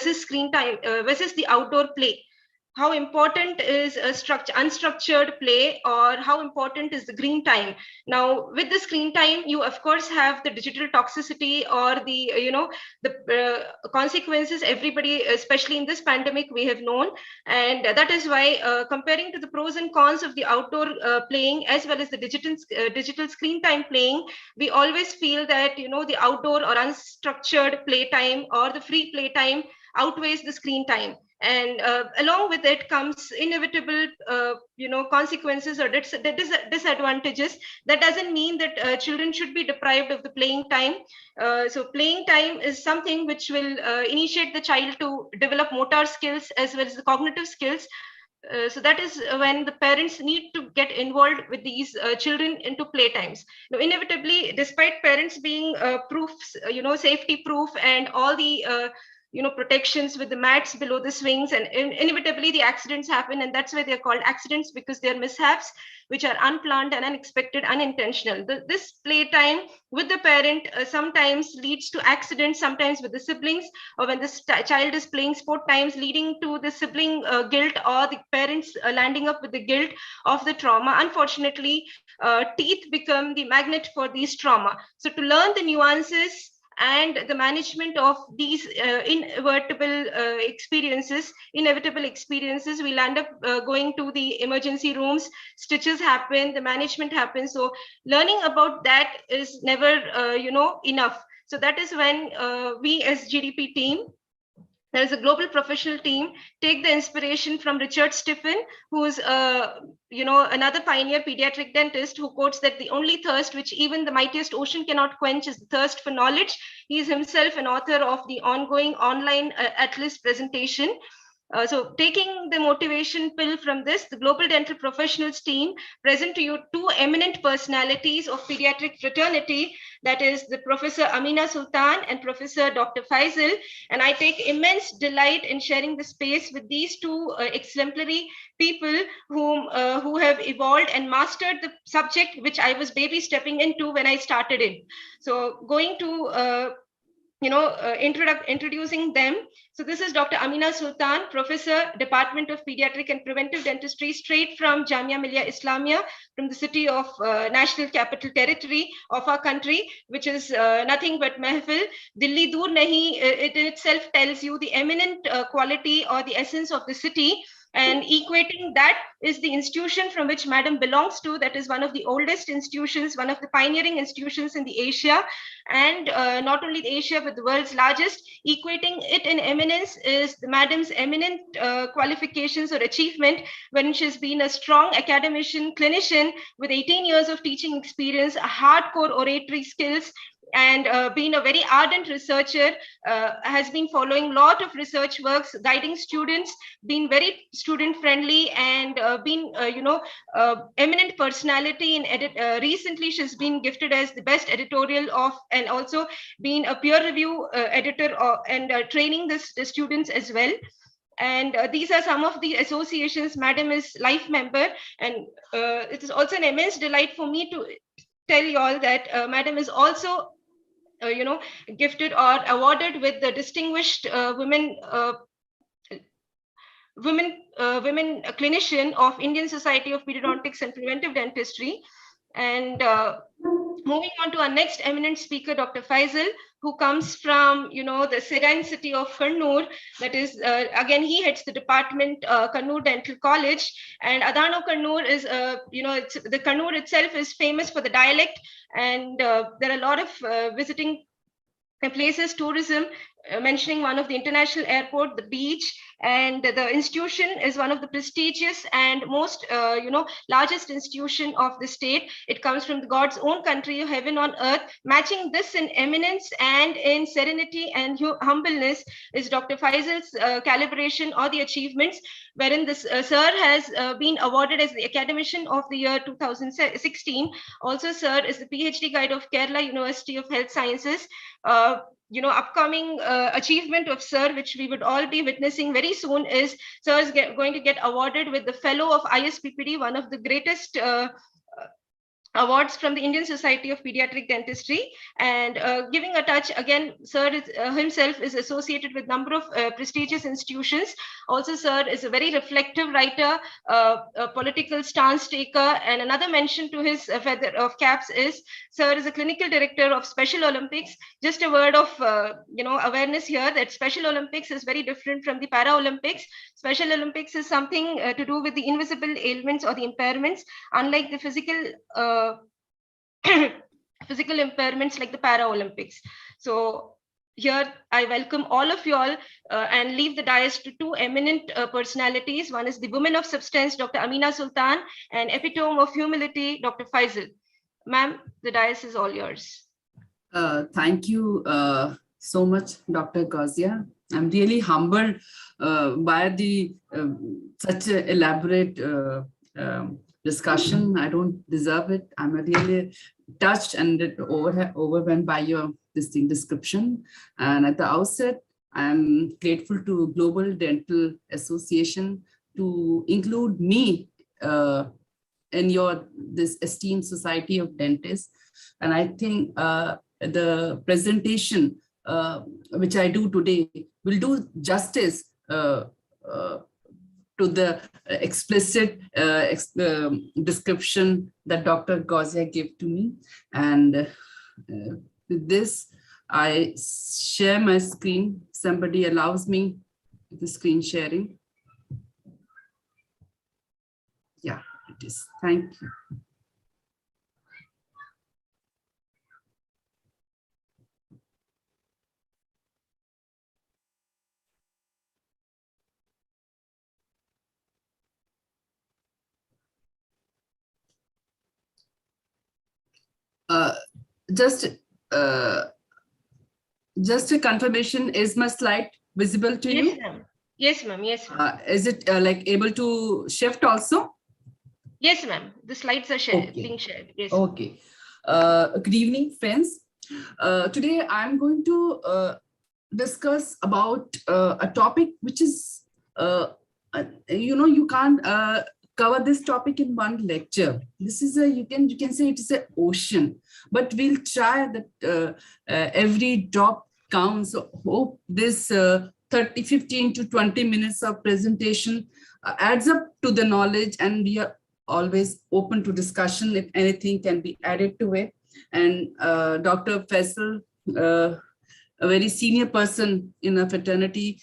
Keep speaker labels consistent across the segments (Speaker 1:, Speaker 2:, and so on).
Speaker 1: versus screen time versus the outdoor play. How important is a unstructured play, or how important is the green time? Now, with the screen time, you of course have the digital toxicity, or the the consequences everybody, especially in this pandemic, we have known. And that is why, comparing to the pros and cons of the outdoor playing as well as the digital screen time playing, we always feel that the outdoor or unstructured play time or the free play time outweighs the screen time. And along with it comes inevitable consequences or disadvantages. That doesn't mean that children should be deprived of the playing time. So playing time is something which will initiate the child to develop motor skills as well as the cognitive skills. So that is when the parents need to get involved with these children into playtimes. Now, inevitably, despite parents being proofs, safety proof and all the protections with the mats below the swings, and inevitably the accidents happen, and that's why they're called accidents, because they're mishaps which are unplanned and unexpected, unintentional. This playtime with the parent sometimes leads to accidents, sometimes with the siblings, or when the child is playing sport times, leading to the sibling guilt, or the parents landing up with the guilt of the trauma. Unfortunately, teeth become the magnet for these trauma. So to learn the nuances and the management of these inevitable experiences, we'll end up going to the emergency rooms. Stitches happen, the management happens. So learning about that is never enough. So that is when we as GDP team, there is a global professional team, take the inspiration from Richard Stiffen, who is another pioneer pediatric dentist, who quotes that the only thirst which even the mightiest ocean cannot quench is the thirst for knowledge. He is himself an author of the ongoing online Atlas presentation. So taking the motivation pill from this, the Global Dental Professionals team present to you two eminent personalities of pediatric fraternity, that is the Professor Amina Sultan and Professor Dr. Faizal. And I take immense delight in sharing the space with these two exemplary people who have evolved and mastered the subject which I was baby stepping into when I started in. So going to introducing them. So this is Dr. Amina Sultan, Professor, Department of Pediatric and Preventive Dentistry, straight from Jamia Millia Islamia, from the city of National Capital Territory of our country, which is nothing but Mehfil. Dilli Dur Nahi, it in itself tells you the eminent quality or the essence of the city. And equating that is the institution from which Madam belongs to. That is one of the oldest institutions, one of the pioneering institutions in the Asia, and not only the Asia, but the world's largest. Equating it in eminence is the Madam's eminent qualifications or achievement, when she's been a strong academician, clinician with 18 years of teaching experience, hardcore oratory skills, and being a very ardent researcher, has been following a lot of research works, guiding students, been very student friendly, and been eminent personality in recently she's been gifted as the best editorial of, and also been a peer review editor and training the students as well. And these are some of the associations. Madam is life member, and it is also an immense delight for me to tell you all that Madam is also gifted or awarded with the Distinguished Women Clinician of Indian Society of Periodontics and Preventive Dentistry. And moving on to our next eminent speaker, Dr. Faizal, who comes from the serene city of Kannur. That is again, he heads the department, Kannur Dental College. And Adano Kannur is the Kannur itself is famous for the dialect, and there are a lot of visiting places, tourism, mentioning one of the international airport, the beach, and the institution is one of the prestigious and most largest institution of the state. It comes from God's own country, heaven on earth. Matching this in eminence and in serenity and humbleness is Dr. Faizal's calibration or the achievements, wherein this sir has been awarded as the academician of the year 2016. Also, sir is the PhD guide of Kerala University of Health Sciences. Upcoming achievement of sir, which we would all be witnessing very soon, is sir is going to get awarded with the fellow of ISPPD, one of the greatest awards from the Indian Society of Pediatric Dentistry, and giving a touch again. Sir is, himself is associated with number of prestigious institutions. Also, sir is a very reflective writer, a political stance taker, and another mention to his feather of caps is sir is a clinical director of Special Olympics. Just a word of awareness here that Special Olympics is very different from the Paralympics. Special Olympics is something to do with the invisible ailments or the impairments, unlike the physical physical impairments like the Paralympics. So here I welcome all of you all and leave the dais to two eminent personalities. One is the woman of substance, Dr. Amina Sultan, and epitome of humility, Dr. Faizal. Ma'am, the dais is all yours.
Speaker 2: Thank you so much, Dr. Gauzia. I'm really humbled by the such an elaborate discussion. I don't deserve it. I'm really touched and overwhelmed by your description. And at the outset, I'm grateful to Global Dental Association to include me in this esteemed Society of Dentists. And I think the presentation which I do today will do justice to the explicit description that Dr. Gauzia gave to me. And with this, I share my screen. Somebody allows me the screen sharing. Yeah, it is. Thank you. Just a confirmation, is my slide visible to you?
Speaker 1: Yes, ma'am. Yes, ma'am. Yes, ma'am.
Speaker 2: Is it like able to shift also?
Speaker 1: Yes, ma'am. The slides are being shared. Yes.
Speaker 2: Okay. Good evening, friends. Today I'm going to discuss about a topic which is, you can't cover this topic in one lecture. This is you can say it is an ocean, but we'll try that every drop counts. So hope this 15 to 20 minutes of presentation adds up to the knowledge, and we are always open to discussion if anything can be added to it. And Dr. Faizal, a very senior person in a fraternity,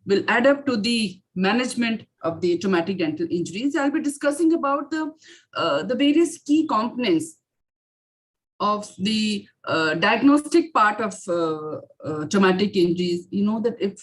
Speaker 2: will add up to the management of the traumatic dental injuries. I'll be discussing about the various key components of the diagnostic part of traumatic injuries. You know that if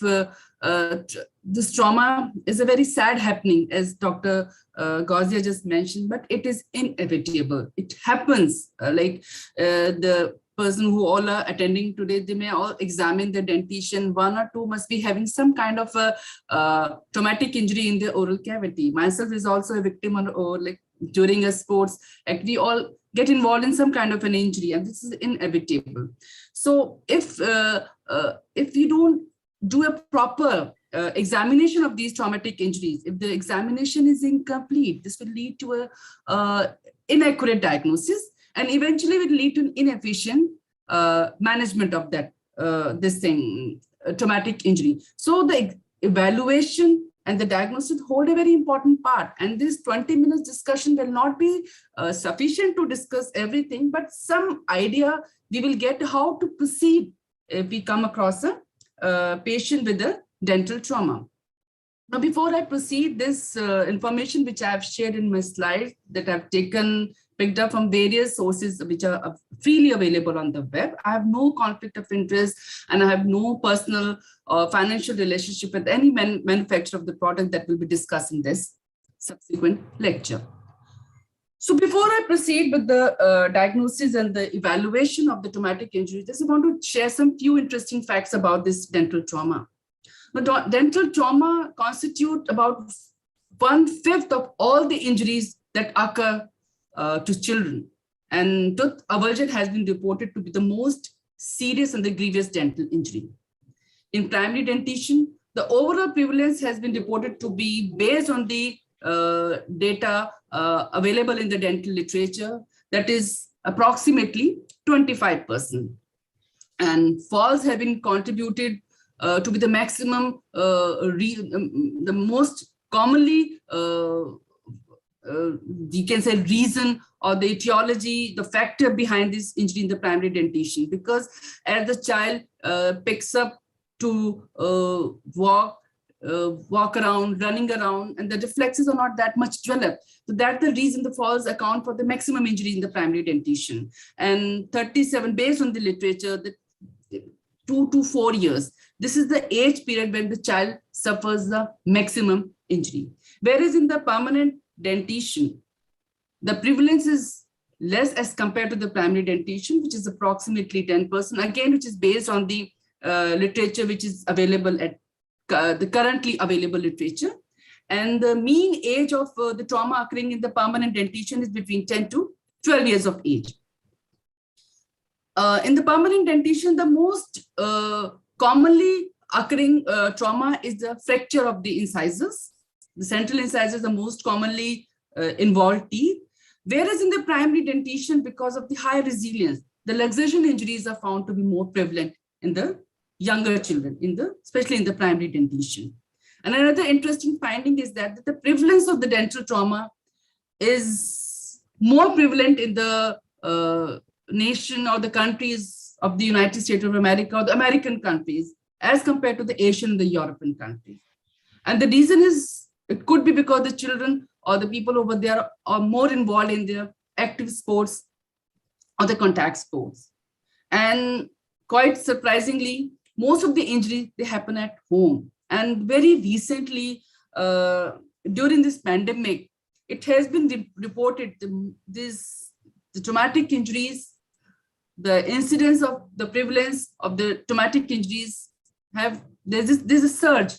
Speaker 2: this trauma is a very sad happening, as Dr. Gauzia just mentioned, but it is inevitable. It happens. The person who all are attending today, they may all examine their dentition. One or two must be having some kind of a traumatic injury in the oral cavity. Myself is also a victim or like during a sports act, we all get involved in some kind of an injury, and this is inevitable. So if you don't do a proper examination of these traumatic injuries, if the examination is incomplete, this will lead to a inaccurate diagnosis, and eventually will lead to an inefficient management of that traumatic injury. So the evaluation and the diagnosis hold a very important part. And this 20 minutes discussion will not be sufficient to discuss everything, but some idea we will get how to proceed if we come across a patient with a dental trauma. Now, before I proceed, this information which I have shared in my slide that I've picked up from various sources which are freely available on the web. I have no conflict of interest, and I have no personal or financial relationship with any manufacturer of the product that will be discussed in this subsequent lecture. So before I proceed with the diagnosis and the evaluation of the traumatic injury, I just want to share some few interesting facts about this dental trauma. The dental trauma constitute about 1/5 of all the injuries that occur to children, and tooth avulsion has been reported to be the most serious and the grievous dental injury. In primary dentition, the overall prevalence has been reported to be based on the data available in the dental literature. that is approximately 25%. And falls have been contributed to be the maximum, the most commonly, you can say, reason or the etiology, the factor behind this injury in the primary dentition. Because as the child picks up to walk around, running around, and the reflexes are not that much developed. So that's the reason the falls account for the maximum injury in the primary dentition. And 37, based on the literature, the 2 to 4 years, this is the age period when the child suffers the maximum injury. Whereas in the permanent dentition, the prevalence is less as compared to the primary dentition, which is approximately 10%, again, which is based on the literature which is available at the currently available literature. And the mean age of the trauma occurring in the permanent dentition is between 10 to 12 years of age. In the permanent dentition, the most commonly occurring trauma is the fracture of the incisors. The central incisors are the most commonly involved teeth. Whereas in the primary dentition, because of the high resilience, the luxation injuries are found to be more prevalent in the younger children, especially in the primary dentition. And another interesting finding is that the prevalence of the dental trauma is more prevalent in the nation or the countries of the United States of America or the American countries as compared to the Asian and the European countries. And the reason is, it could be because the children or the people over there are more involved in their active sports or the contact sports. And quite surprisingly, most of the injuries, they happen at home. And very recently, during this pandemic, it has been reported the traumatic injuries, the incidence of the prevalence of the traumatic injuries there's a surge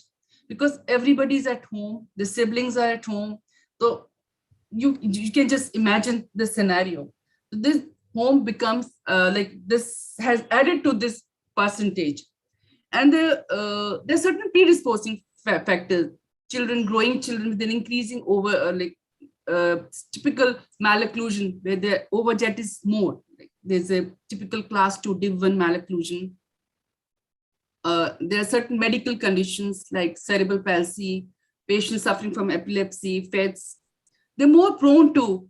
Speaker 2: because everybody is at home, the siblings are at home. So you can just imagine the scenario. This home becomes like this has added to this percentage. And there's certain predisposing factors. Growing children with an increasing typical malocclusion where the overjet is more. There's a typical class 2 div 1 malocclusion. There are certain medical conditions like cerebral palsy, patients suffering from epilepsy, fits. They're more prone to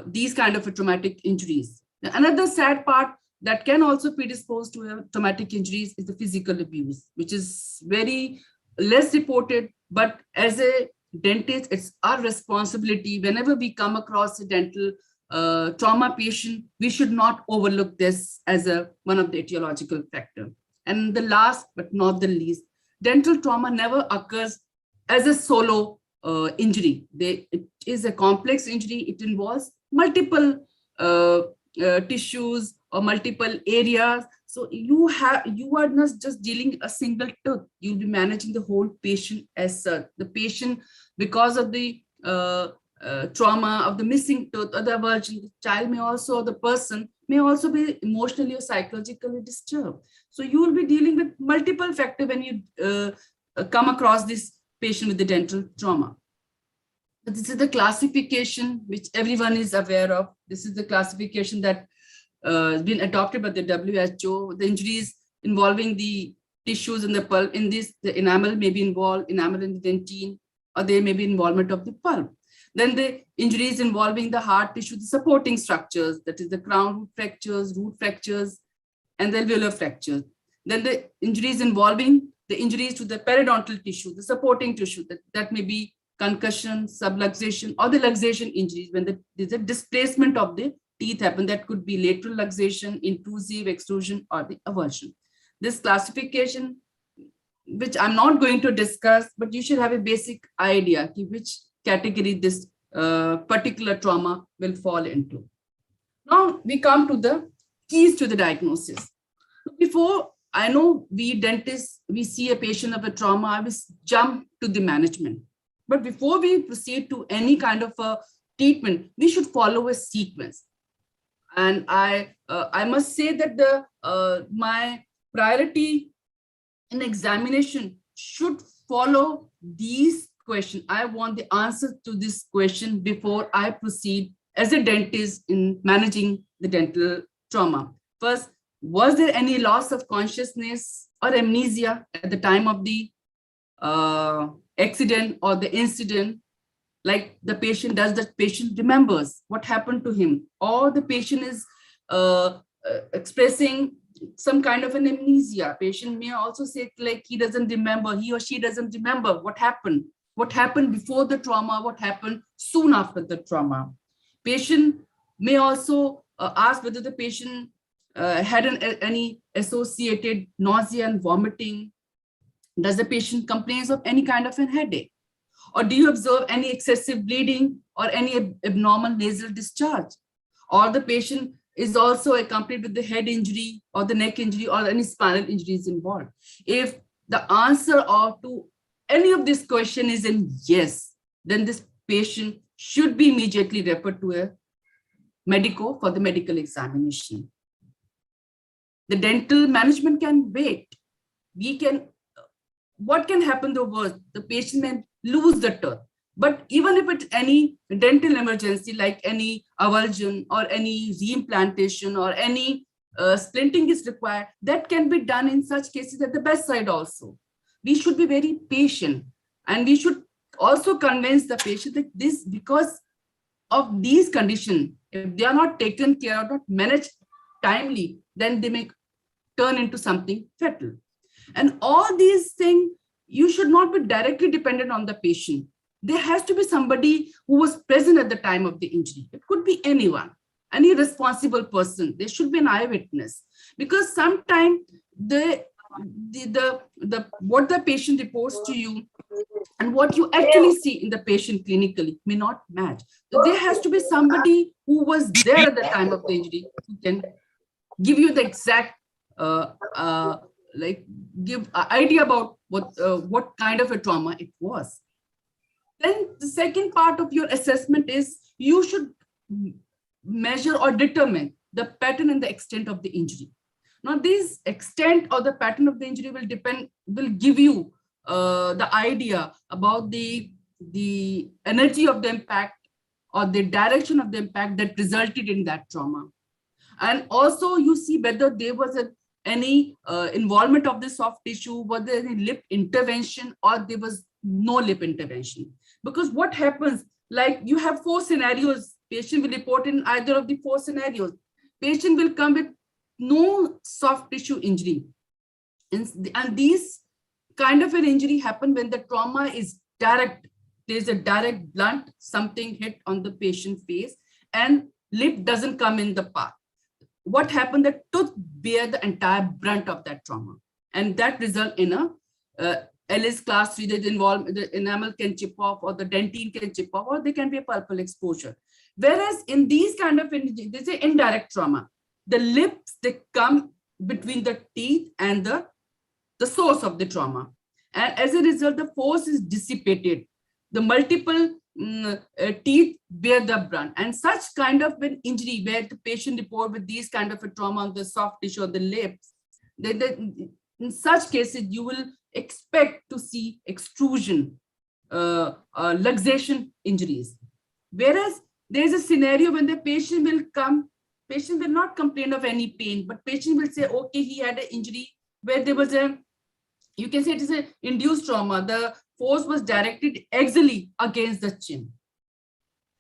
Speaker 2: these kind of traumatic injuries. Another sad part that can also predispose to traumatic injuries is the physical abuse, which is very less reported. But as a dentist, it's our responsibility. Whenever we come across a dental trauma patient, we should not overlook this as one of the etiological factors. And the last but not the least, dental trauma never occurs as a solo injury. It is a complex injury. It involves multiple tissues or multiple areas. So you are not just dealing a single tooth. You'll be managing the whole patient as such. The patient, because of the trauma of the missing tooth or the aversion, the child the person may also be emotionally or psychologically disturbed. So you will be dealing with multiple factors when you come across this patient with the dental trauma. This is the classification which everyone is aware of. This is the classification that has been adopted by the WHO. The injuries involving the tissues in the pulp. In this, the enamel may be involved, enamel in the dentine, or there may be involvement of the pulp. Then the injuries involving the hard tissue, the supporting structures, that is the crown root fractures, and the alveolar fractures. Then the injuries involving the injuries to the periodontal tissue, the supporting tissue, that may be concussion, subluxation, or the luxation injuries when there's a displacement of the teeth happen. That could be lateral luxation, intrusive extrusion, or the aversion. This classification, which I'm not going to discuss, but you should have a basic idea which category this particular trauma will fall into. Now we come to the keys to the diagnosis. Before, I know we dentists, we see a patient of a trauma, I will jump to the management. But before we proceed to any kind of a treatment, we should follow a sequence. And I must say that my priority in examination should follow these questions. I want the answer to this question before I proceed as a dentist in managing the dental trauma. First, was there any loss of consciousness or amnesia at the time of the accident or the incident? Like the patient, does the patient remembers what happened to him, or the patient is expressing some kind of an amnesia? Patient may also say like he doesn't remember, he or she doesn't remember what happened before the trauma, what happened soon after the trauma. Patient may also ask whether the patient had any associated nausea and vomiting. Does the patient complains of any kind of a headache? Or do you observe any excessive bleeding or any abnormal nasal discharge? Or the patient is also accompanied with the head injury or the neck injury or any spinal injuries involved? If the answer to any of this question is in yes, then this patient should be immediately referred to a medico for the medical examination. The dental management can wait. What can happen the worst? The patient may lose the tooth. But even if it's any dental emergency, like any avulsion or any reimplantation or any splinting is required, that can be done in such cases at the bedside also. We should be very patient, and we should also convince the patient that this, because of these conditions, if they are not taken care of, not managed timely, then they may turn into something fatal. And all these things, you should not be directly dependent on the patient. There has to be somebody who was present at the time of the injury. It could be anyone, any responsible person. There should be an eyewitness, because sometimes what the patient reports to you and what you actually see in the patient clinically may not match. So there has to be somebody who was there at the time of the injury who can give you the exact give an idea about what kind of a trauma it was. Then the second part of your assessment is you should measure or determine the pattern and the extent of the injury. Now, this extent or the pattern of the injury will give you the idea about the energy of the impact or the direction of the impact that resulted in that trauma. And also you see whether there was any involvement of the soft tissue, was there any lip intervention or there was no lip intervention. Because what happens, like you have 4 scenarios, patient will report in either of the 4 scenarios. Patient will come with no soft tissue injury. And these kind of an injury happen when the trauma is direct. There's a direct blunt, something hit on the patient's face and lip doesn't come in the path. What happened? The tooth bear the entire brunt of that trauma, and that result in a Ellis class 3 that involve the enamel can chip off or the dentine can chip off, or they can be a pulpal exposure. Whereas in these kind of injuries, there's an indirect trauma. The lips, they come between the teeth and the source of the trauma, and as a result, the force is dissipated. The multiple teeth bear the brunt, and such kind of an injury where the patient report with these kind of a trauma on the soft tissue or the lips, in such cases you will expect to see extrusion, luxation injuries. Whereas there is a scenario when the patient will not complain of any pain, but patient will say, okay, he had an injury where there was you can say it is an induced trauma. The force was directed axially against the chin.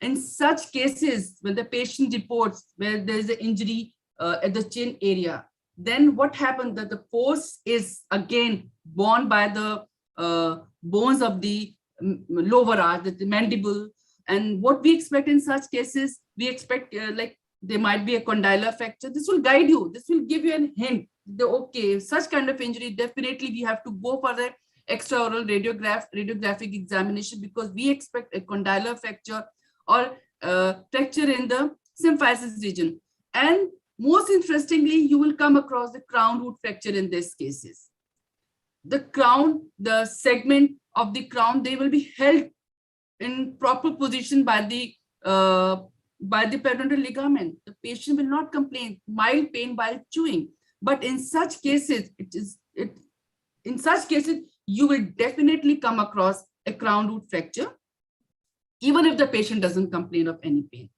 Speaker 2: In such cases, when the patient reports where there is an injury at the chin area, then what happened, that the force is again borne by the bones of the lower arch, the mandible. And what we expect in such cases, we expect like there might be a condylar fracture. This will guide you. This will give you a hint. Okay, such kind of injury, definitely we have to go for the extraoral radiographic examination, because we expect a condylar fracture or fracture in the symphysis region. And most interestingly, you will come across the crown root fracture in these cases. The crown, the segment of the crown, they will be held in proper position by the periodontal ligament. The patient will not complain, mild pain while chewing. But in such cases, in such cases, you will definitely come across a crown root fracture, even if the patient doesn't complain of any pain.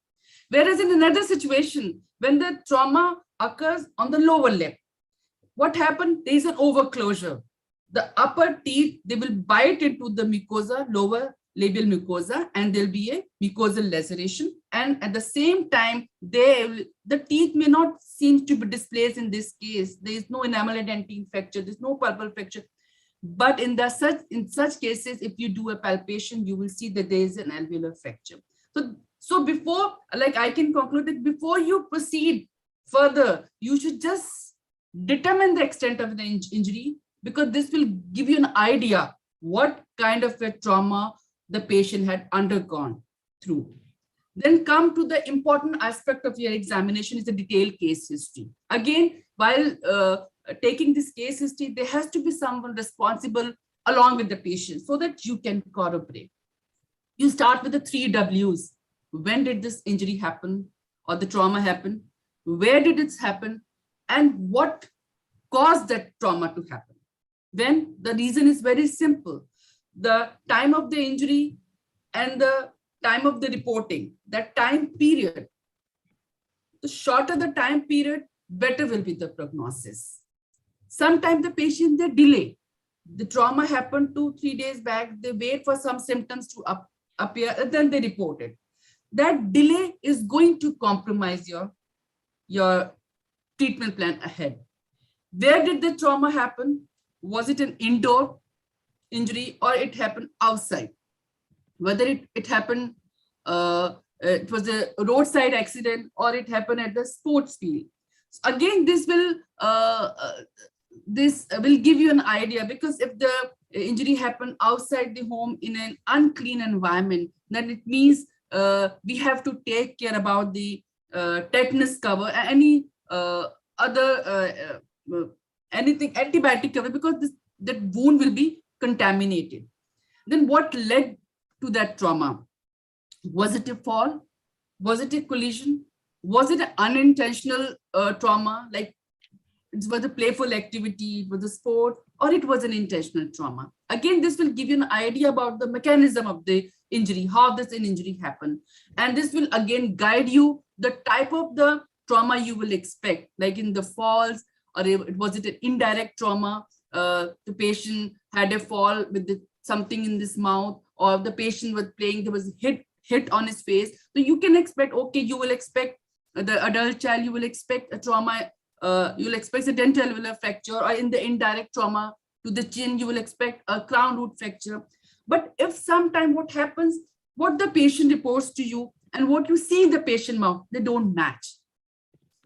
Speaker 2: Whereas in another situation, when the trauma occurs on the lower lip, what happened? There is an overclosure. The upper teeth, they will bite into the mucosa, lower labial mucosa, and there'll be a mucosal laceration. And at the same time, the teeth may not seem to be displaced in this case. There is no enamel dentine fracture, there's no pulpal fracture. But in such cases, if you do a palpation, you will see that there is an alveolar fracture. So before, like I can conclude that before you proceed further, you should just determine the extent of the injury, because this will give you an idea what kind of a trauma the patient had undergone through. Then come to the important aspect of your examination is the detailed case history. Again, while taking this case history, there has to be someone responsible along with the patient so that you can corroborate. You start with the 3 W's. When did this injury happen or the trauma happen? Where did it happen? And what caused that trauma to happen? When the reason is very simple. The time of the injury and the time of the reporting, that time period. The shorter the time period, better will be the prognosis. Sometimes the patient, they delay. The trauma happened 2-3 days back. They wait for some symptoms to appear, and then they report it. That delay is going to compromise your treatment plan ahead. Where did the trauma happen? Was it an indoor injury or it happened outside? Whether it happened, it was a roadside accident or it happened at the sports field. So again, this will give you an idea, because if the injury happened outside the home in an unclean environment, then it means we have to take care about the tetanus cover, any other anything antibiotic cover, because that wound will be contaminated. Then what led to that trauma? Was it a fall? Was it a collision? Was it an unintentional trauma, like it was a playful activity, it was a sport, or it was an intentional trauma? Again, this will give you an idea about the mechanism of the injury, how does an injury happen. And this will again guide you the type of the trauma you will expect, like in the falls, or was it an indirect trauma? The patient had a fall with something in this mouth, or the patient was playing, there was hit on his face. So you can expect, okay, you will expect the adult child, you will expect a trauma, you will expect a dental alveolar fracture, or in the indirect trauma to the chin, you will expect a crown root fracture. But if sometime what happens, what the patient reports to you and what you see in the patient mouth, they don't match.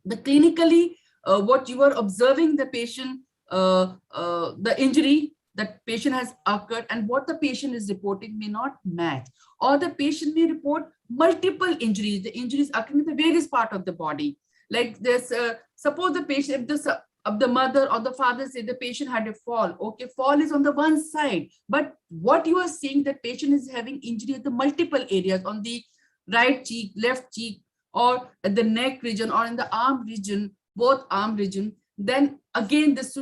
Speaker 2: The clinically, what you are observing the patient, the injury that patient has occurred and what the patient is reporting may not match, or the patient may report multiple injuries, the injuries occurring in the various part of the body. Like this, suppose the patient, if this of the mother or the father say the patient had a fall, okay, fall is on the one side, but what you are seeing, that patient is having injury at the multiple areas, on the right cheek, left cheek, or at the neck region, or in the arm region, both arm region, then again this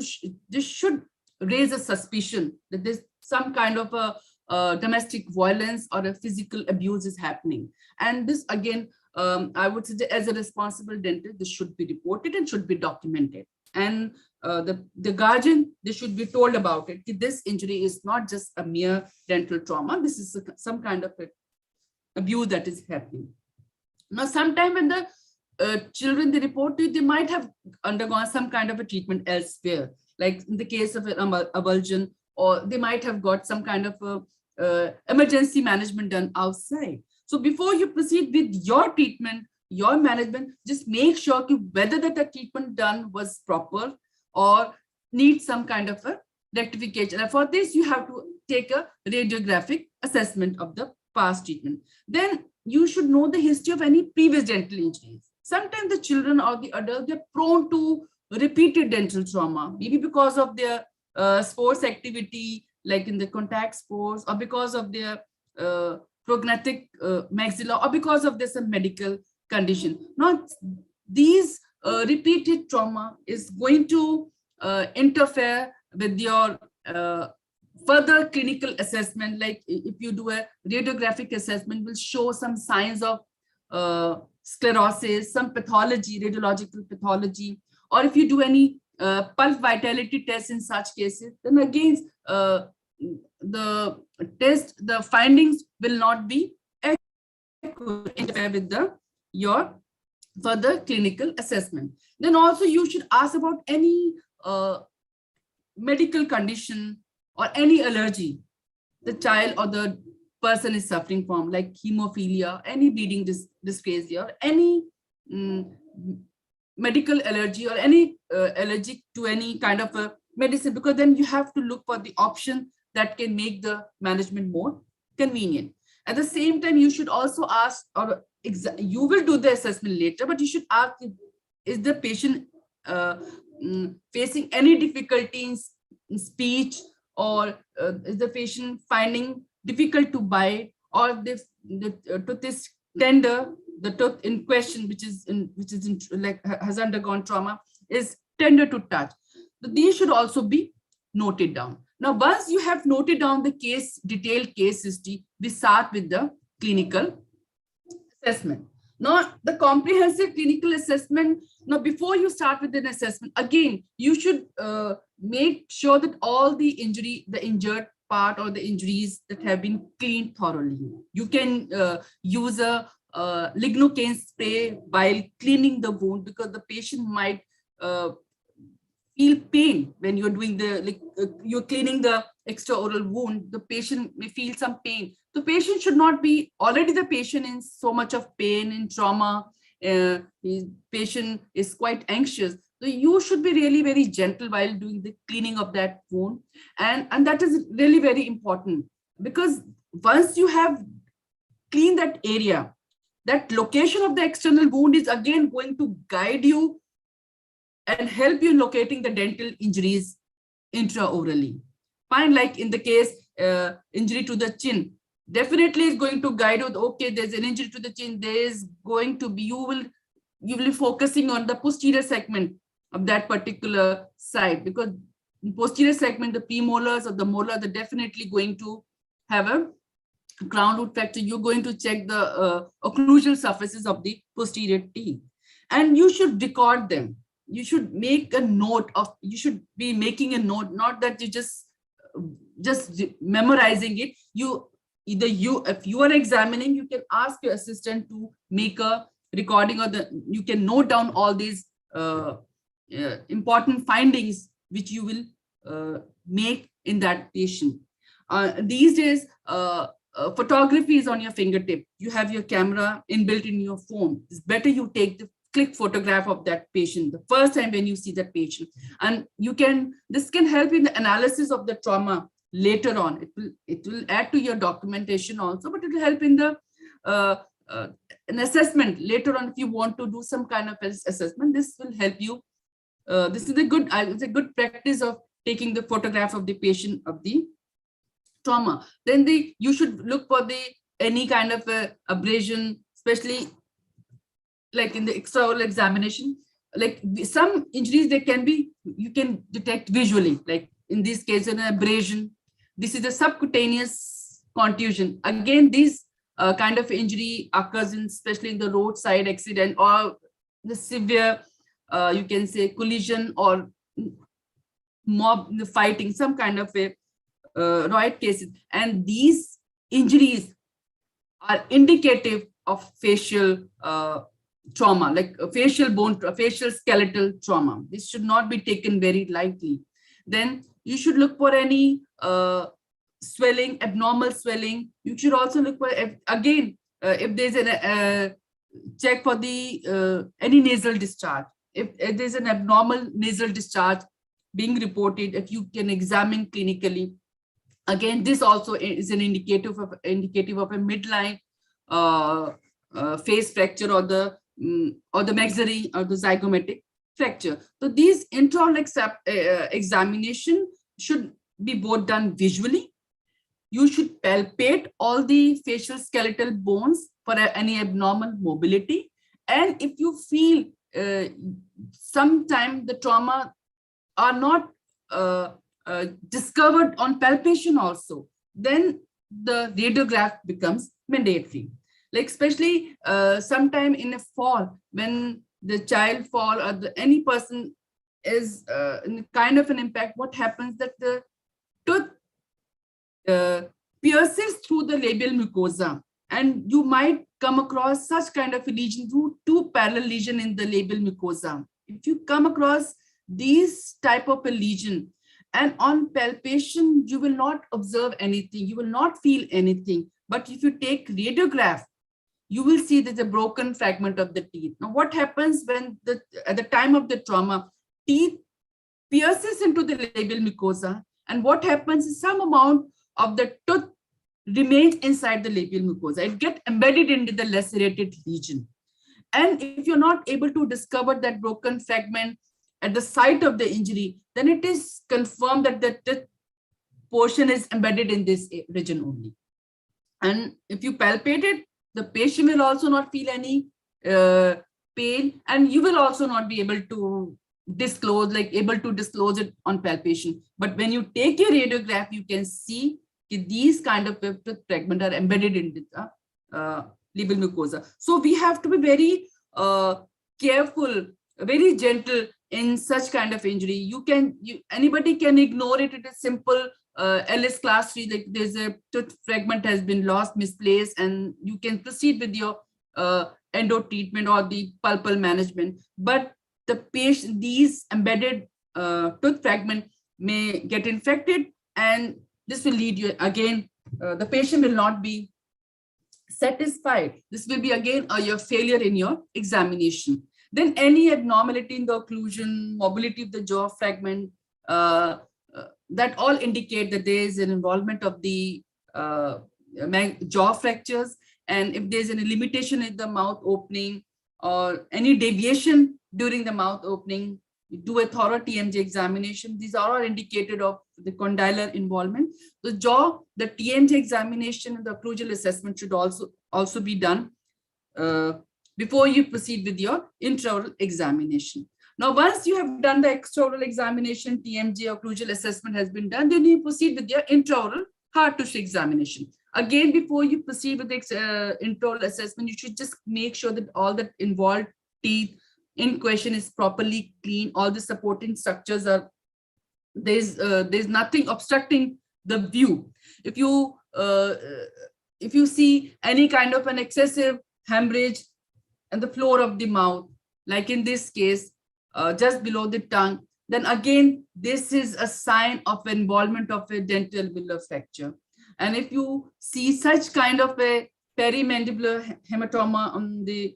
Speaker 2: should raise a suspicion that there's some kind of a domestic violence or a physical abuse is happening. And this again, I would say as a responsible dentist, this should be reported and should be documented. And the guardian, they should be told about it. This injury is not just a mere dental trauma. This is some kind of abuse that is happening. Now, sometime when the children, they report to you, they might have undergone some kind of a treatment elsewhere, like in the case of an avulsion, or they might have got some kind of emergency management done outside. So before you proceed with your treatment, your management, just make sure whether that the treatment done was proper or needs some kind of a rectification. And for this, you have to take a radiographic assessment of the past treatment. Then you should know the history of any previous dental injuries. Sometimes the children or the adults, they're prone to repeated dental trauma, maybe because of their sports activity, like in the contact sports, or because of their prognatic maxilla, or because of this medical condition. Now, these repeated trauma is going to interfere with your further clinical assessment. Like if you do a radiographic assessment, will show some signs of sclerosis, some pathology, radiological pathology, or if you do any pulp vitality test in such cases, then again, the findings will not be interfere with your further clinical assessment. Then also you should ask about any medical condition or any allergy the child or the person is suffering from, like hemophilia, any bleeding dyscrasia, or any medical allergy, or any allergic to any kind of a medicine, because then you have to look for the option that can make the management more convenient. At the same time, you should also ask, or you will do the assessment later, but you should ask, is the patient facing any difficulty in speech, or is the patient finding difficult to bite, or the tooth is tender, the tooth in question, which is like has undergone trauma, is tender to touch. So these should also be noted down. Now, once you have noted down the detailed case history, we start with the clinical assessment. Now, the comprehensive clinical assessment, now before you start with an assessment, again, you should make sure that all the injured part or the injuries that have been cleaned thoroughly. You can use a lignocaine spray while cleaning the wound, because the patient might feel pain when you're doing you're cleaning the extraoral wound. The patient may feel some pain. The patient should not be already the patient in so much of pain and trauma. Patient is quite anxious. So you should be really very gentle while doing the cleaning of that wound. And that is really very important, because once you have cleaned that area, that location of the external wound is again going to guide you and help you in locating the dental injuries intraorally. Fine, like in the case injury to the chin, definitely is going to guide you. Okay, there's an injury to the chin. There is going to be, you will be focusing on the posterior segment of that particular side, because in posterior segment, the premolars or the molar, they're definitely going to have a crown root fracture. You're going to check the occlusal surfaces of the posterior teeth, and you should record them. You should make a note of, you should be making a note, not that you just memorizing it. If you are examining, you can ask your assistant to make a recording, or you can note down all these important findings which you will make in that patient. These days, photography is on your fingertip. You have your camera inbuilt in your phone. It's better you take the click photograph of that patient the first time when you see that patient, and this can help in the analysis of the trauma later on. It will add to your documentation also, but it will help in the an assessment later on. If you want to do some kind of assessment, this will help you. This is it's a good practice of taking the photograph of the patient of the trauma. Then you should look for any kind of abrasion, especially like in the extraoral examination. Like some injuries, you can detect visually, like in this case an abrasion. This is a subcutaneous contusion. Again, this kind of injury occurs especially in the roadside accident, or the severe you can say collision, or mob fighting, some kind of a riot cases. And these injuries are indicative of facial trauma, like facial skeletal trauma. This should not be taken very lightly. Then you should look for any swelling, abnormal swelling. You should also look for, if there's a check for any nasal discharge. If there's an abnormal nasal discharge being reported, if you can examine clinically, again, this also is an indicative of a midline face fracture, or the maxillary or the zygomatic fracture. So these intraoral examination should be both done visually. You should palpate all the facial skeletal bones for any abnormal mobility. And if you feel sometime the trauma are not discovered on palpation also, then the radiograph becomes mandatory. Like especially sometime in a fall, when the child fall or any person is in kind of an impact, what happens that the tooth uh, pierces through the labial mucosa, and you might come across such kind of a lesion through two parallel lesion in the labial mucosa. If you come across these type of a lesion, and on palpation you will not observe anything, you will not feel anything, but if you take radiograph, you will see there's a broken fragment of the teeth. Now what happens when at the time of the trauma, teeth pierces into the labial mucosa, and what happens is some amount of the tooth remains inside the labial mucosa. It gets embedded into the lacerated region. And if you're not able to discover that broken fragment at the site of the injury, then it is confirmed that the tooth portion is embedded in this region only. And if you palpate it, the patient will also not feel any pain, and you will also not be able to disclose it on palpation. But when you take a radiograph, you can see these kind of fragments are embedded in the labial mucosa. So we have to be very careful, very gentle in such kind of injury. Anybody can ignore it. It is simple LS class 3, like there's a tooth fragment has been lost, misplaced, and you can proceed with your endo treatment or the pulpal management. But the patient, these embedded tooth fragment may get infected, and this will lead you again, the patient will not be satisfied. This will be again your failure in your examination. Then any abnormality in the occlusion, mobility of the jaw fragment, that all indicate that there is an involvement of the jaw fractures. And if there's any limitation in the mouth opening or any deviation during the mouth opening, do a thorough TMJ examination. These are all indicated of the condylar involvement. The jaw, the TMJ examination and the occlusal assessment should also be done before you proceed with your intraoral examination. Now, once you have done the extraoral examination, TMJ occlusal assessment has been done, then you proceed with your intraoral hard tissue examination. Again, before you proceed with the intraoral assessment, you should just make sure that all the involved teeth in question is properly clean. All the supporting structures are, there's nothing obstructing the view. If you see any kind of an excessive hemorrhage on the floor of the mouth, like in this case, just below the tongue, then again, this is a sign of involvement of a dental alveolar fracture. And if you see such kind of a perimandibular hematoma on the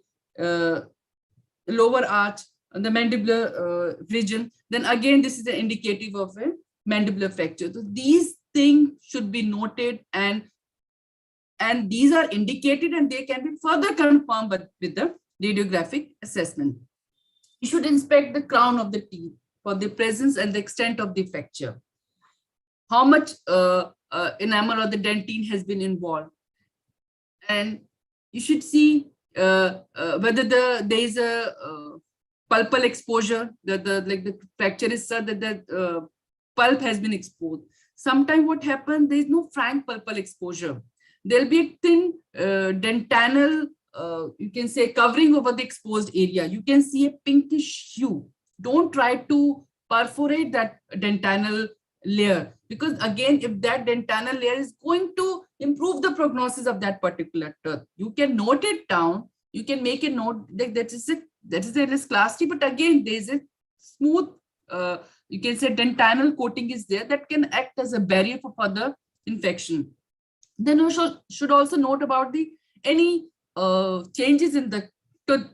Speaker 2: lower arch, on the mandibular region, then again, this is indicative of a mandibular fracture. So these things should be noted, and these are indicated, and they can be further confirmed with the radiographic assessment. You should inspect the crown of the teeth for the presence and the extent of the fracture. How much enamel or the dentine has been involved. And you should see whether there is a pulpal exposure, like the fracture is such that the pulp has been exposed. Sometimes what happens, there is no frank pulpal exposure. There'll be a thin dentinal, you can say, covering over the exposed area. You can see a pinkish hue. Don't try to perforate that dentinal layer, because again, if that dentinal layer is going to improve the prognosis of that particular tooth, you can note it down. You can make a note that is a class 3, but again, there is a smooth, you can say, dentinal coating is there that can act as a barrier for further infection. Then you should also note about any changes in the tooth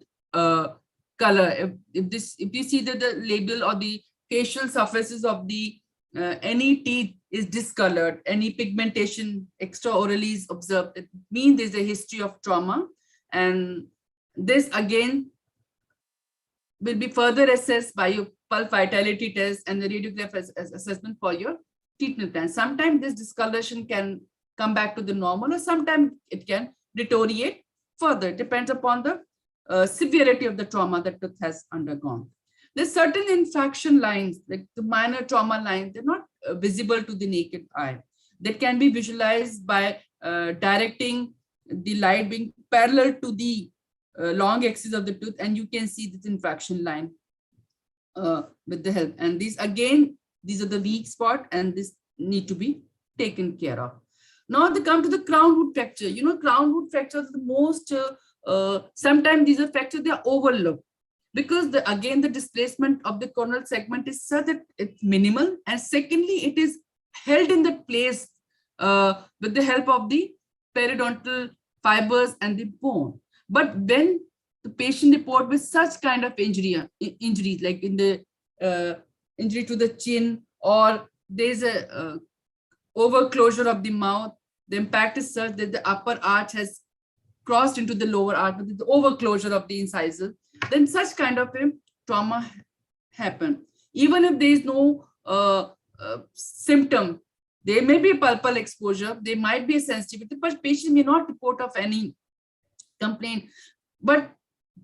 Speaker 2: color. If you see that the labial or the facial surfaces of the any teeth is discolored, any pigmentation extraorally is observed, it means there's a history of trauma. And this again will be further assessed by your pulp vitality test and the radiograph assessment for your treatment plan. Sometimes this discoloration can come back to the normal, or sometimes it can deteriorate further. It depends upon the severity of the trauma that tooth has undergone. There's certain infection lines, like the minor trauma lines, they're not visible to the naked eye. That can be visualized by directing the light being parallel to the long axis of the tooth, and you can see this infraction line with the help. And these again, these are the weak spot, and this need to be taken care of. Now they come to the crown root fracture. You know, crown root fractures are the most, sometimes these are fractures, they are overlooked because again, the displacement of the coronal segment is such that it's minimal. And secondly, it is held in that place with the help of the periodontal fibers and the bone. But when the patient report with such kind of injuries like in the injury to the chin, or there's a overclosure of the mouth, the impact is such that the upper arch has crossed into the lower arch with the overclosure of the incisor, then such kind of a trauma happen. Even if there is no symptom, there may be a pulpal exposure, there might be a sensitivity, but patient may not report of any complaint. But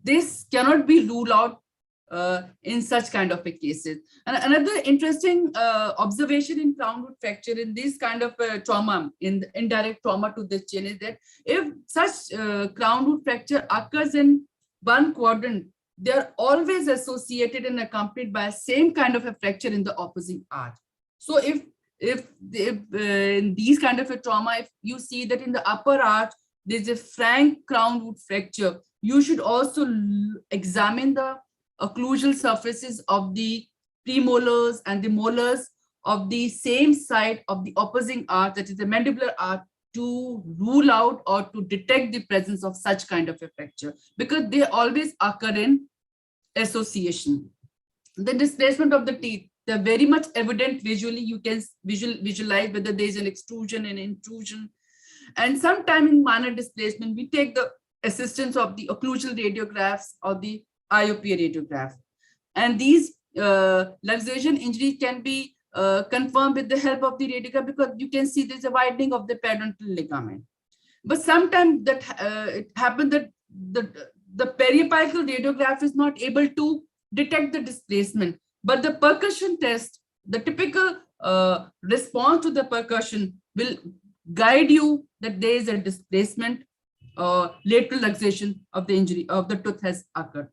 Speaker 2: this cannot be ruled out in such kind of a cases. And another interesting observation in crown root fracture in this kind of trauma, in the indirect trauma to the chin, is that if such crown root fracture occurs in one quadrant, they are always associated and accompanied by same kind of a fracture in the opposite arch. So if in these kind of a trauma, if you see that in the upper arch there's a frank crown root fracture, you should also examine the occlusal surfaces of the premolars and the molars of the same side of the opposing arch, that is the mandibular arch, to rule out or to detect the presence of such kind of a fracture, because they always occur in association. The displacement of the teeth, they're very much evident visually. You can visualize whether there is an extrusion and intrusion. And sometime in minor displacement, we take the assistance of the occlusal radiographs or the IOP radiograph. And these luxation injury can be confirmed with the help of the radiograph, because you can see there's a widening of the periodontal ligament. But sometimes that it happens that the periapical radiograph is not able to detect the displacement. But the percussion test, the typical response to the percussion will guide you that there is a displacement, lateral luxation of the injury of the tooth has occurred.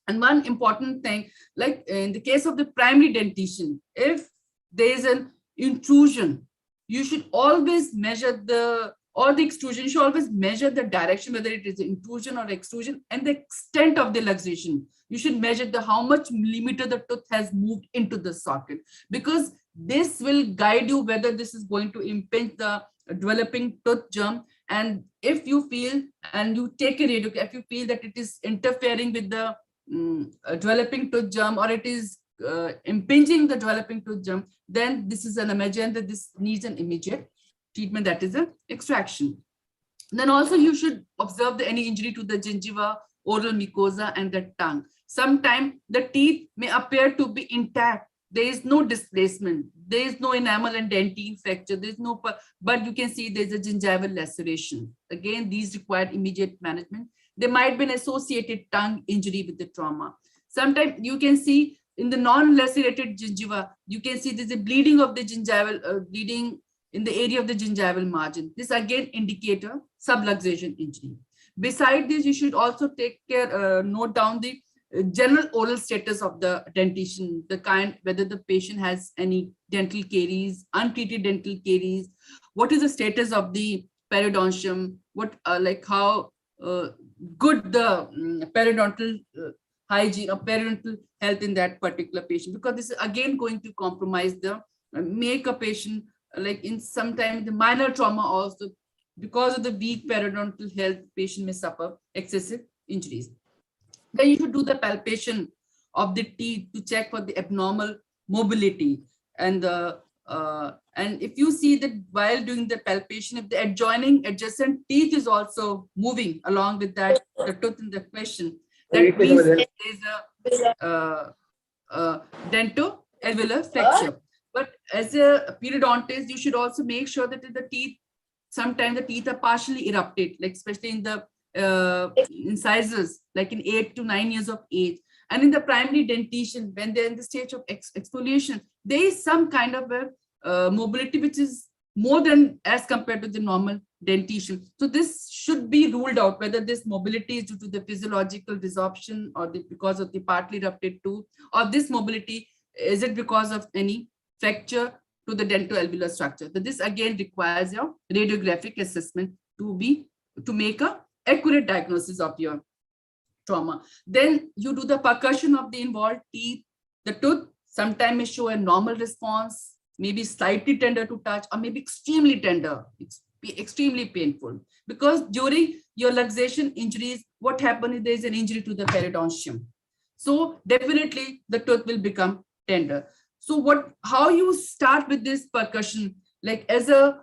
Speaker 2: And one important thing, like in the case of the primary dentition, if there is an intrusion, you should always measure the extrusion, you should always measure the direction, whether it is intrusion or extrusion, and the extent of the luxation. You should measure the how much millimeter the tooth has moved into the socket, because this will guide you whether this is going to impinge the developing tooth germ. And if you feel, and you take a radiograph, if you feel that it is interfering with the developing tooth germ, or it is impinging the developing tooth germ, then this is an emergent that this needs an immediate treatment, that is an extraction. Then also you should observe any injury to the gingiva, oral mucosa, and the tongue. Sometimes the teeth may appear to be intact. There is no displacement. There is no enamel and dentine fracture. There is no, but you can see there is a gingival laceration. Again, these require immediate management. There might be an associated tongue injury with the trauma. Sometimes you can see in the non-lacerated gingiva, you can see there's a bleeding of the gingival, bleeding in the area of the gingival margin. This again indicator subluxation injury. Beside this, you should also take care, note down the general oral status of the dentition, the kind, whether the patient has any dental caries, untreated dental caries, what is the status of the periodontium, what like how good the periodontal hygiene or periodontal health in that particular patient, because this is again going to compromise the make a patient, like in sometimes the minor trauma also, because of the weak periodontal health, patient may suffer excessive injuries. Then you should do the palpation of the teeth to check for the abnormal mobility. And and if you see that while doing the palpation, if the adjacent teeth is also moving along with that, the tooth in the question, that means there is a dento-alveolar fracture. But as a periodontist, you should also make sure that the teeth, sometimes the teeth are partially erupted, like especially in the incisors, like in 8 to 9 years of age. And in the primary dentition, when they're in the stage of exfoliation, there is some kind of a mobility which is more than as compared to the normal dentition. So this should be ruled out, whether this mobility is due to the physiological resorption or because of the partly erupted tooth, or this mobility, is it because of any fracture to the dental-alveolar structure. So this again requires your radiographic assessment to make a accurate diagnosis of your trauma. Then you do the percussion of the involved teeth. The tooth sometimes may show a normal response, maybe slightly tender to touch, or maybe extremely tender. It's extremely painful, because during your luxation injuries, what happens is there is an injury to the periodontium. So definitely the tooth will become tender. So how you start with this percussion, like as a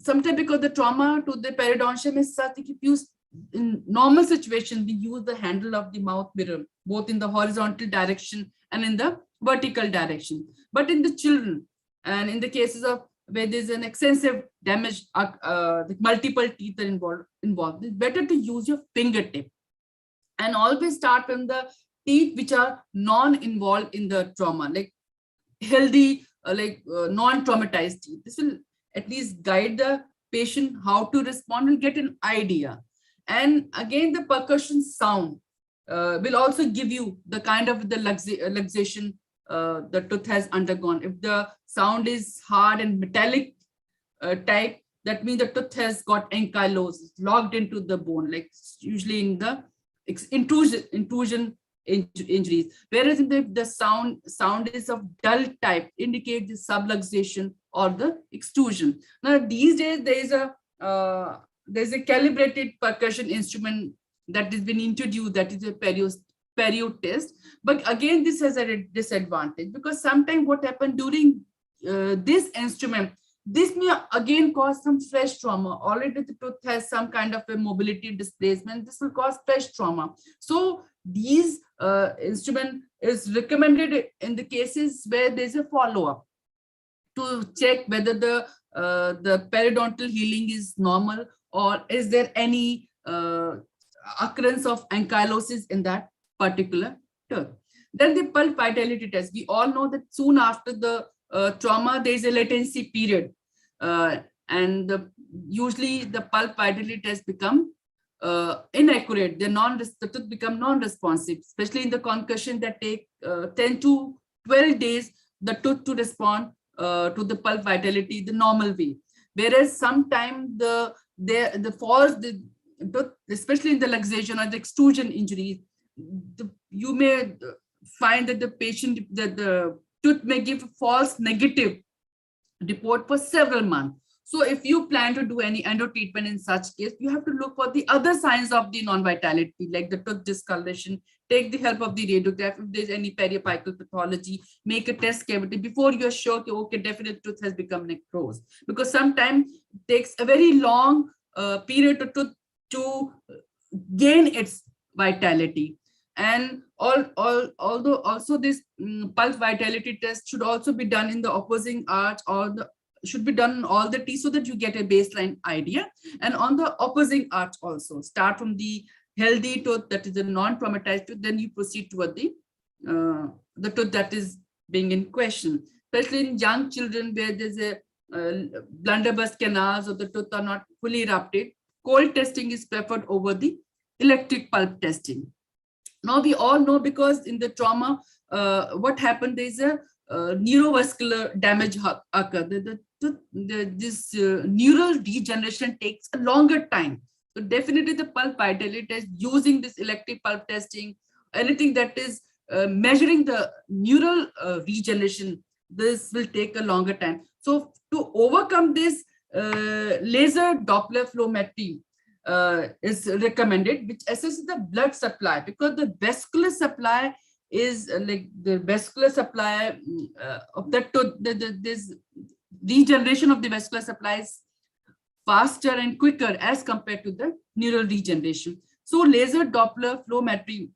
Speaker 2: sometimes because the trauma to the periodontium is such, if you in normal situation, we use the handle of the mouth mirror, both in the horizontal direction and in the vertical direction. But in the children, and in the cases of where there's an extensive damage, the multiple teeth are involved, it's better to use your fingertip. And always start from the teeth which are non-involved in the trauma, like healthy, non-traumatized teeth. This will at least guide the patient how to respond and get an idea. And again, the percussion sound will also give you the kind of the luxation the tooth has undergone. If the sound is hard and metallic type, that means the tooth has got ankylosis, locked into the bone, like usually in the intrusion injuries. Whereas if the sound is of dull type, indicate the subluxation or the extrusion. Now these days there's a calibrated percussion instrument that has been introduced, that is a perio test. But again, this has a disadvantage, because sometimes what happened during this instrument, this may again cause some fresh trauma. Already the tooth has some kind of a mobility displacement. This will cause fresh trauma. So these instrument is recommended in the cases where there's a follow-up to check whether the periodontal healing is normal, or is there any occurrence of ankylosis in that particular tooth. Then the pulp vitality test. We all know that soon after the trauma, there is a latency period. And usually the pulp vitality test become inaccurate. The tooth become non-responsive, especially in the concussion that take 10 to 12 days, the tooth to respond to the pulp vitality the normal way. Whereas sometimes the tooth, especially in the luxation or the extrusion injuries, you may find that the tooth may give false negative report for several months. So if you plan to do any endo treatment in such case, you have to look for the other signs of the non-vitality, like the tooth discoloration. Take the help of the radiograph. If there's any periapical pathology, make a test cavity before you're sure, okay, definitely tooth has become necrosed. Because sometimes it takes a very long period to gain its vitality. And although also this pulse vitality test should also be done in the opposing arch, or should be done in all the teeth, so that you get a baseline idea. And on the opposing arch also, start from the healthy tooth, that is a non-traumatized tooth, then you proceed toward the tooth that is being in question. Especially in young children where there's a blunderbuss canals or the tooth are not fully erupted, cold testing is preferred over the electric pulp testing. Now we all know, because in the trauma, what happened, there is a neurovascular damage occur. This neural regeneration takes a longer time. So definitely the pulp vitality test, using this electric pulp testing, anything that is measuring the neural regeneration, this will take a longer time. So to overcome this, laser Doppler flowmetry is recommended, which assesses the blood supply, because the vascular supply is like the vascular supply of the tooth. This regeneration of the vascular supply is faster and quicker as compared to the neural regeneration. So laser Doppler flowmetry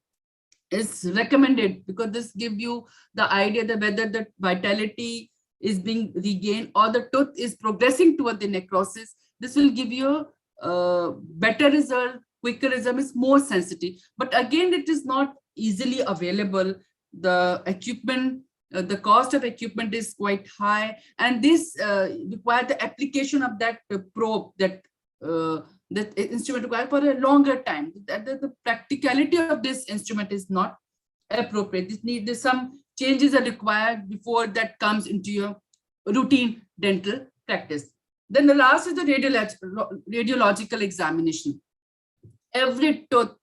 Speaker 2: is recommended, because this gives you the idea that whether the vitality is being regained or the tooth is progressing toward the necrosis. This will give you better result, quicker result, is more sensitive. But again, it is not easily available. The equipment the cost of equipment is quite high, and this require the application of that probe, that that instrument required for a longer time. The practicality of this instrument is not appropriate. There's some changes are required before that comes into your routine dental practice. Then the last is the radiological examination. Every tooth,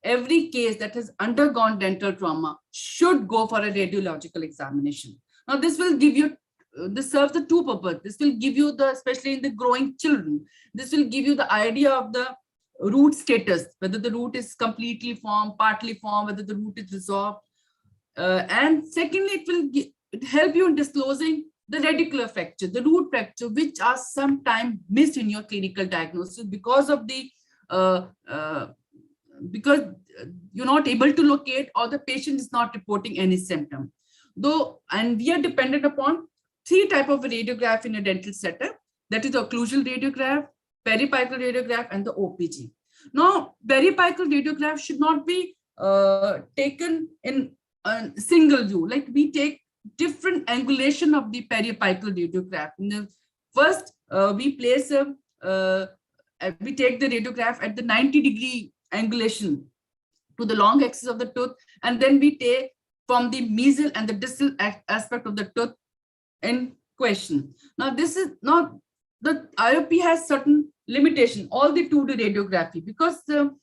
Speaker 2: every case that has undergone dental trauma should go for a radiological examination. Now, this will give you, this serves the two purposes. This will give you the, especially in the growing children, this will give you the idea of the root status, whether the root is completely formed, partly formed, whether the root is resolved. And secondly, it help you in disclosing the radicular fracture, the root fracture, which are sometimes missed in your clinical diagnosis because of the because you're not able to locate, or the patient is not reporting any symptom. Though, and we are dependent upon three types of radiograph in a dental setup. That is the occlusal radiograph, periapical radiograph, and the OPG. Now, periapical radiograph should not be taken in a single view. Like, we take different angulation of the periapical radiograph. In the first, we place we take the radiograph at the 90-degree angulation to the long axis of the tooth, and then we take from the mesial and the distal aspect of the tooth in question. Now, this is not, the IOP has certain limitation, all the 2D radiography, because the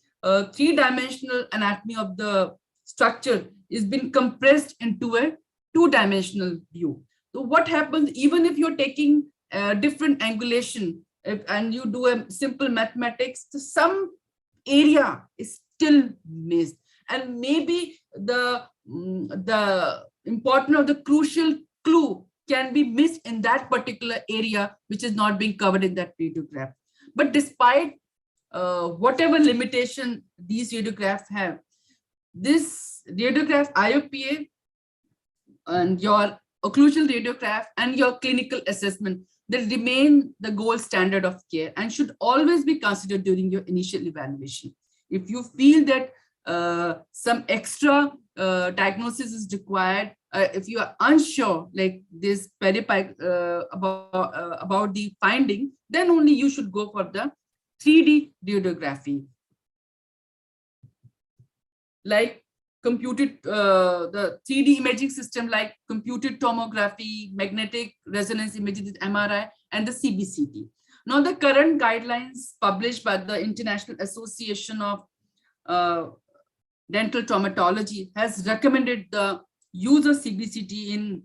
Speaker 2: three-dimensional anatomy of the structure is been compressed into a two-dimensional view. So what happens, even if you're taking different angulation, and you do a simple mathematics, some area is still missed, and maybe the important of the crucial clue can be missed in that particular area, which is not being covered in that radiograph. But despite whatever limitation these radiographs have, this radiograph IOPA and your occlusal radiograph and your clinical assessment, they remain the gold standard of care and should always be considered during your initial evaluation. If you feel that some extra diagnosis is required, if you are unsure, like this about the finding, then only you should go for the 3D radiography. Like computed, the 3D imaging system like computed tomography, magnetic resonance imaging, MRI, and the CBCT. Now, the current guidelines published by the International Association of Dental Traumatology has recommended the use of CBCT in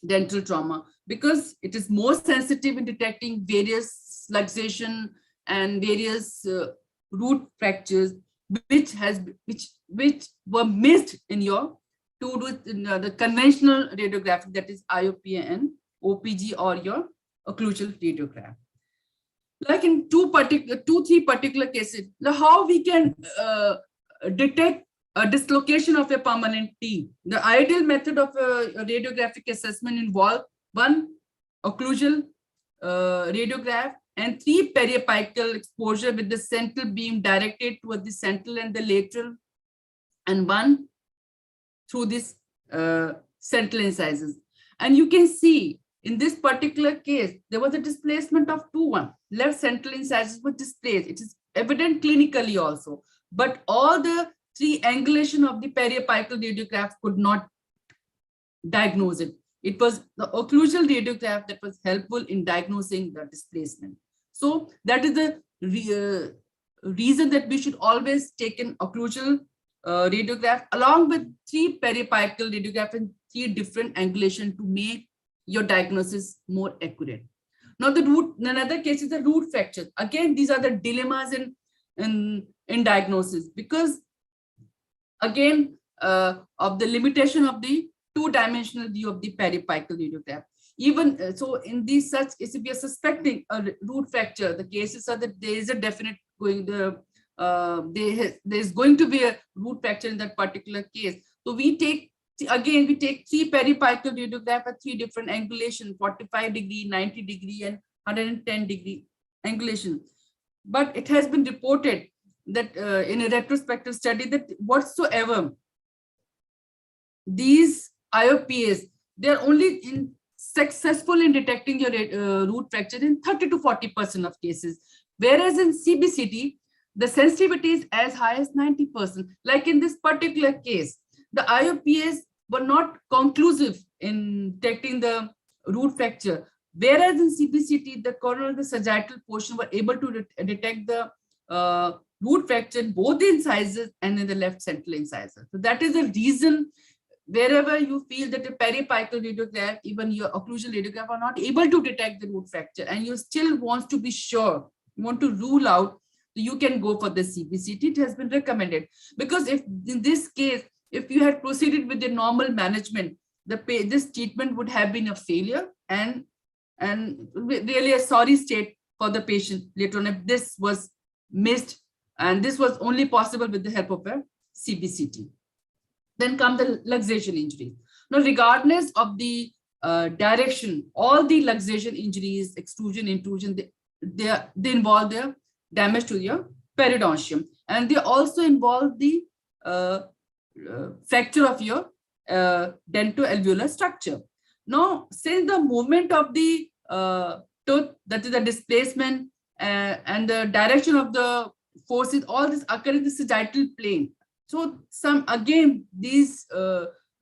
Speaker 2: dental trauma because it is more sensitive in detecting various luxation and various root fractures, which were missed in your the conventional radiography, that is IOP and OPG, or your occlusal radiograph. Like in two, three particular cases, how we can detect a dislocation of a permanent teeth. The ideal method of a radiographic assessment involves one occlusal radiograph and three periapical exposure with the central beam directed toward the central and the lateral, and one through this central incisors. And you can see in this particular case, there was a displacement of 2-1. Left central incisors were displaced. It is evident clinically also, but all the three angulation of the periapical radiograph could not diagnose it. It was the occlusal radiograph that was helpful in diagnosing the displacement. So that is the reason that we should always take an occlusal radiograph along with three periapical radiograph and three different angulation to make your diagnosis more accurate. Now, the root, another case is the root fracture. Again, these are the dilemmas in diagnosis because again of the limitation of the two-dimensional view of the periapical radiograph. Even so, in these such, if we are suspecting a root fracture, the cases are that there is a definite going there is going to be a root fracture in that particular case. So we take three periapical radiograph at three different angulation, 45-degree, 90-degree, and 110-degree angulation. But it has been reported that in a retrospective study that whatsoever these IOPs they are only successful in detecting your root fracture in 30 to 40% of cases. Whereas in CBCT, the sensitivity is as high as 90%. Like in this particular case, the IOPs were not conclusive in detecting the root fracture. Whereas in CBCT, the coronal, the sagittal portion were able to detect the root fracture in both the incisors and in the left central incisor. So that is the reason wherever you feel that a periapical radiograph, even your occlusal radiograph are not able to detect the root fracture, and you still want to be sure, you want to rule out, you can go for the CBCT. It has been recommended, because if in this case, if you had proceeded with the normal management, this treatment would have been a failure and really a sorry state for the patient later on if this was missed, and this was only possible with the help of a CBCT. Then come the luxation injury. Now, regardless of the direction, all the luxation injuries, extrusion, intrusion, they involve the damage to your periodontium, and they also involve the fracture of your dentoalveolar structure. Now, since the movement of the tooth, that is the displacement and the direction of the forces, all this occur in the sagittal plane. So these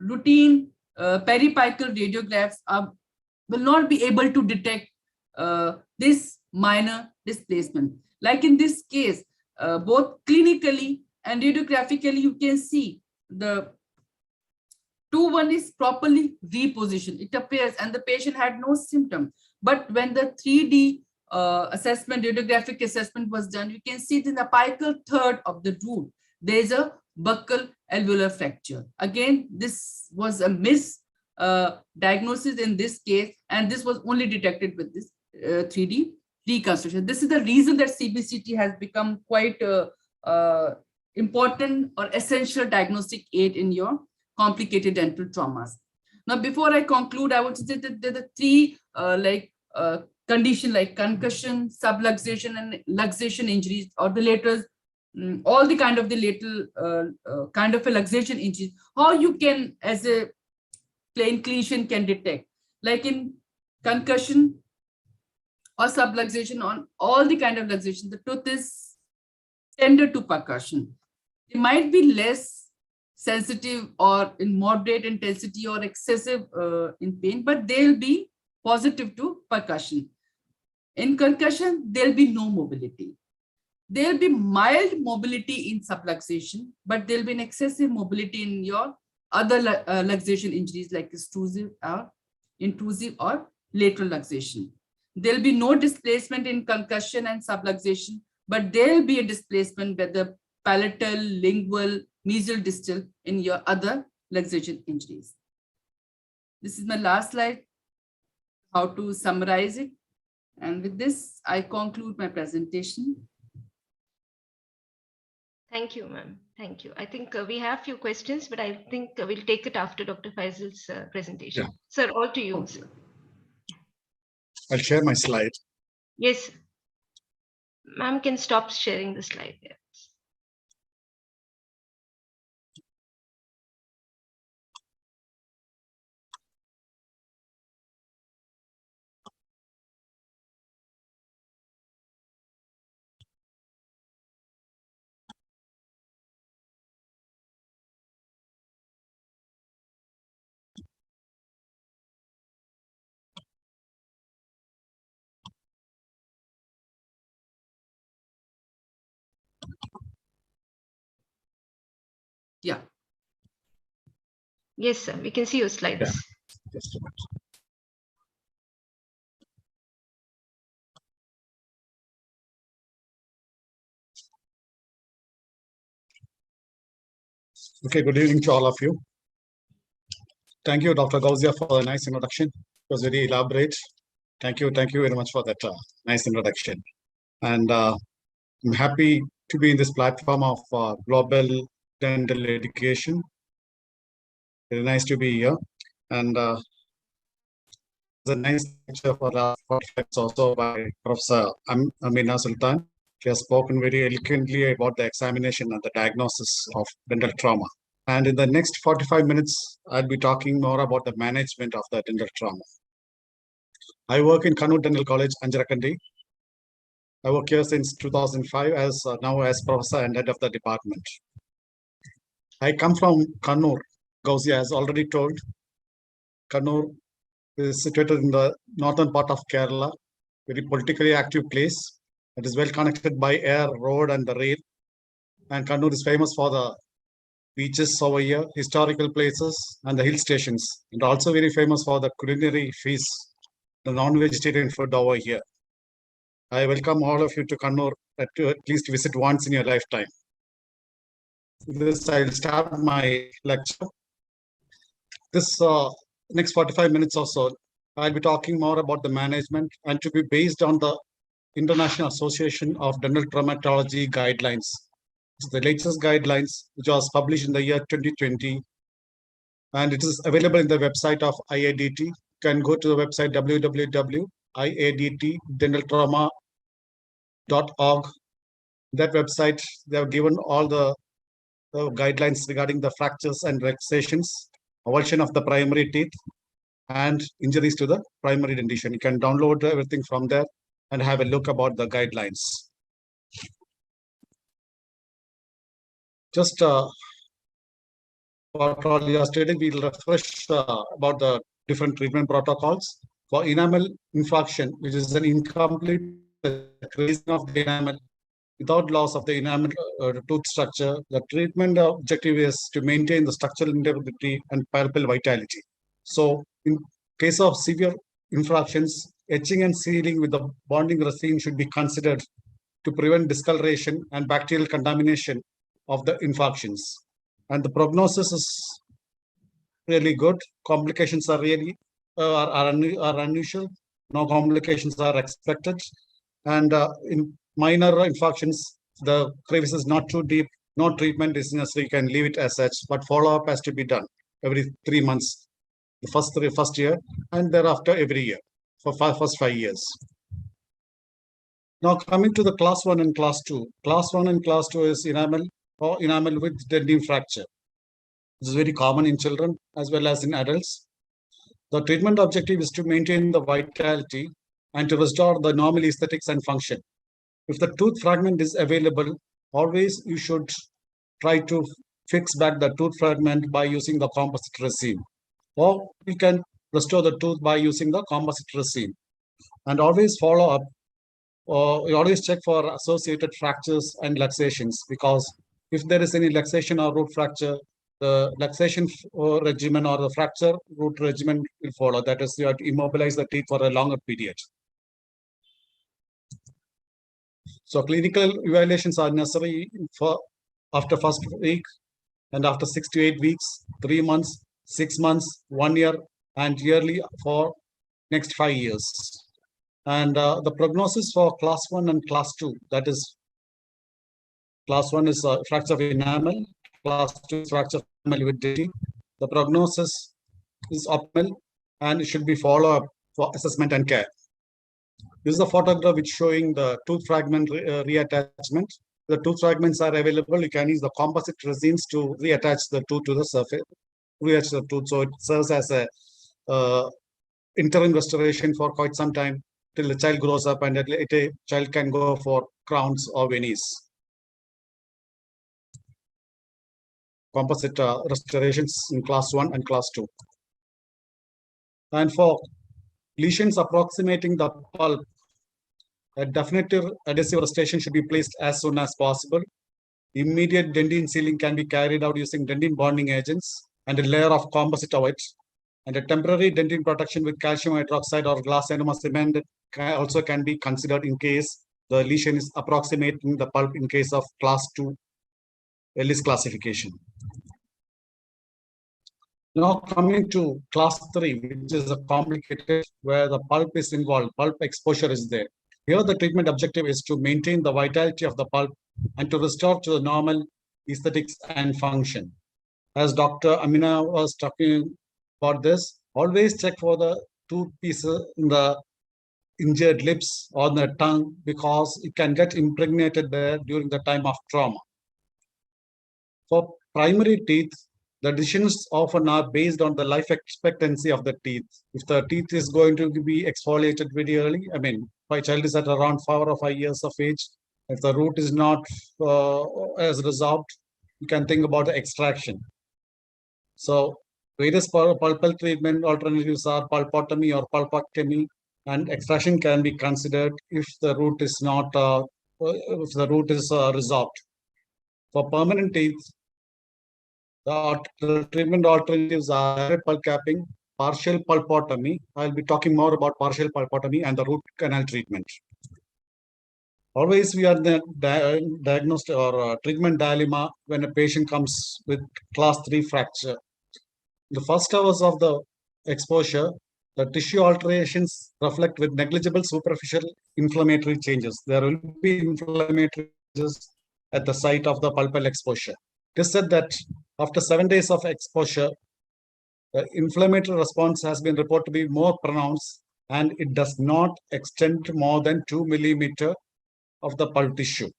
Speaker 2: routine periapical radiographs will not be able to detect this minor displacement. Like in this case, both clinically and radiographically, you can see the 2-1 is properly repositioned. It appears, and the patient had no symptom. But when the 3D assessment, radiographic assessment was done, you can see in the apical third of the root, there is a buccal alveolar fracture. Again, this was a misdiagnosis in this case, and this was only detected with this 3D reconstruction. This is the reason that CBCT has become quite important or essential diagnostic aid in your complicated dental traumas. Now, before I conclude, I want to say that there are three conditions like concussion, subluxation, and luxation injuries, or the lateral, all the kind of the lateral kind of a luxation injuries. How you can, as a plain clinician, can detect, like in concussion or subluxation, on all the kind of luxation, the tooth is tender to percussion. It might be less sensitive or in moderate intensity or excessive in pain, but they'll be positive to percussion. In concussion, there'll be no mobility. There'll be mild mobility in subluxation, but there'll be an excessive mobility in your other luxation injuries like intrusive or lateral luxation. There'll be no displacement in concussion and subluxation, but there'll be a displacement whether palatal, lingual, mesial, distal in your other luxation injuries. This is my last slide, how to summarize it. And with this, I conclude my presentation.
Speaker 1: Thank you, ma'am. Thank you. I think we have few questions, but I think we'll take it after Dr. Faizal's presentation. Yeah. Sir, all to you.
Speaker 3: Okay. I'll share my slide.
Speaker 1: Yes. Ma'am can stop sharing the slide there.
Speaker 2: Yeah.
Speaker 1: Yes, sir. We can see your slides.
Speaker 3: Yeah. Just a minute. Okay, good evening to all of you. Thank you, Dr. Gauzia, for a nice introduction. It was very elaborate. Thank you very much for that nice introduction. And I'm happy to be in this platform of global dental education. Very nice to be here. And it's a nice lecture for the also by Professor Amina Sultan. She has spoken very eloquently about the examination and the diagnosis of dental trauma. And in the next 45 minutes, I'll be talking more about the management of the dental trauma. I work in Kannur Dental College, Anjarakandi. I work here since 2005 as now as professor and head of the department. I come from Kannur. Gauzia has already told. Kannur is situated in the northern part of Kerala, very politically active place. It is well connected by air, road, and the rail. And Kannur is famous for the beaches over here, historical places, and the hill stations, and also very famous for the culinary feast, the non-vegetarian food over here. I welcome all of you to Kannur to at least visit once in your lifetime. With this, I'll start my lecture. This next 45 minutes or so, I'll be talking more about the management and to be based on the International Association of Dental Traumatology Guidelines. It's the latest guidelines, which was published in the year 2020. And it is available in the website of IADT. You can go to the website www.iadtdentaltrauma.org. That website, they have given all the guidelines regarding the fractures and luxations, avulsion of the primary teeth, and injuries to the primary dentition. You can download everything from there and have a look about the guidelines. Just what all yesterday, we'll refresh about the different treatment protocols. For enamel infarction, which is an incomplete creasing of the enamel without loss of the enamel tooth structure, the treatment objective is to maintain the structural integrity and pulpal vitality. So in case of severe infractions, etching and sealing with the bonding resin should be considered to prevent discoloration and bacterial contamination of the infarctions. And the prognosis is really good. Complications are really are unusual. No complications are expected. And in minor infarctions, the crevice is not too deep. No treatment is necessary. You can leave it as such, but follow-up has to be done every 3 months, the first year, and thereafter every year for first 5 years. Now coming to the class 1 and class 2. Class 1 and class 2 is enamel or enamel with dentine fracture. This is very common in children as well as in adults. The treatment objective is to maintain the vitality and to restore the normal aesthetics and function. If the tooth fragment is available, always you should try to fix back the tooth fragment by using the composite resin. Or you can restore the tooth by using the composite resin. And always follow up, or you always check for associated fractures and luxations, because if there is any luxation or root fracture, the luxation regimen or the fracture root regimen will follow. That is, you have to immobilize the teeth for a longer period. So clinical evaluations are necessary for after first week and after 6 to 8 weeks, 3 months, 6 months, 1 year, and yearly for next 5 years. And the prognosis for class 1 and class 2, that is, class 1 is fracture of enamel, class 2 is fracture of enamel with dentine. The prognosis is optimal and it should be follow-up for assessment and care. This is a photograph which showing the tooth fragment reattachment. The tooth fragments are available. You can use the composite resins to reattach the tooth to the surface, reattach the tooth. So it serves as a interim restoration for quite some time till the child grows up and a child can go for crowns or veneers. Composite restorations in class 1 and class 2. And for lesions approximating the pulp, a definitive adhesive restoration should be placed as soon as possible. Immediate dentine sealing can be carried out using dentine bonding agents and a layer of composite of it. And a temporary dentine protection with calcium hydroxide or glass enema cement also can be considered in case the lesion is approximating the pulp in case of class 2 Ellis classification. Now coming to class 3, which is a complicated where the pulp is involved, pulp exposure is there. Here the treatment objective is to maintain the vitality of the pulp and to restore to the normal aesthetics and function. As Dr. Amina was talking about this, always check for the tooth pieces in the injured lips or the tongue because it can get impregnated there during the time of trauma. For primary teeth, The decisions often are based on the life expectancy of the teeth. If the teeth is going to be exfoliated very early, I mean, my child is at around 4 or 5 years of age, if the root is not as resolved, you can think about the extraction. So various pulpal treatment alternatives are pulpotomy or pulpectomy, and extraction can be considered if the root is not resolved. For permanent teeth, the treatment alternatives are direct pulp capping, partial pulpotomy. I'll be talking more about partial pulpotomy and the root canal treatment. Always we are the diagnosed or treatment dilemma when a patient comes with class 3 fracture. In the first hours of the exposure, the tissue alterations reflect with negligible superficial inflammatory changes. There will be inflammatory changes at the site of the pulpal exposure. It is said that after 7 days of exposure, the inflammatory response has been reported to be more pronounced, and it does not extend more than 2 millimeters of the pulp tissue.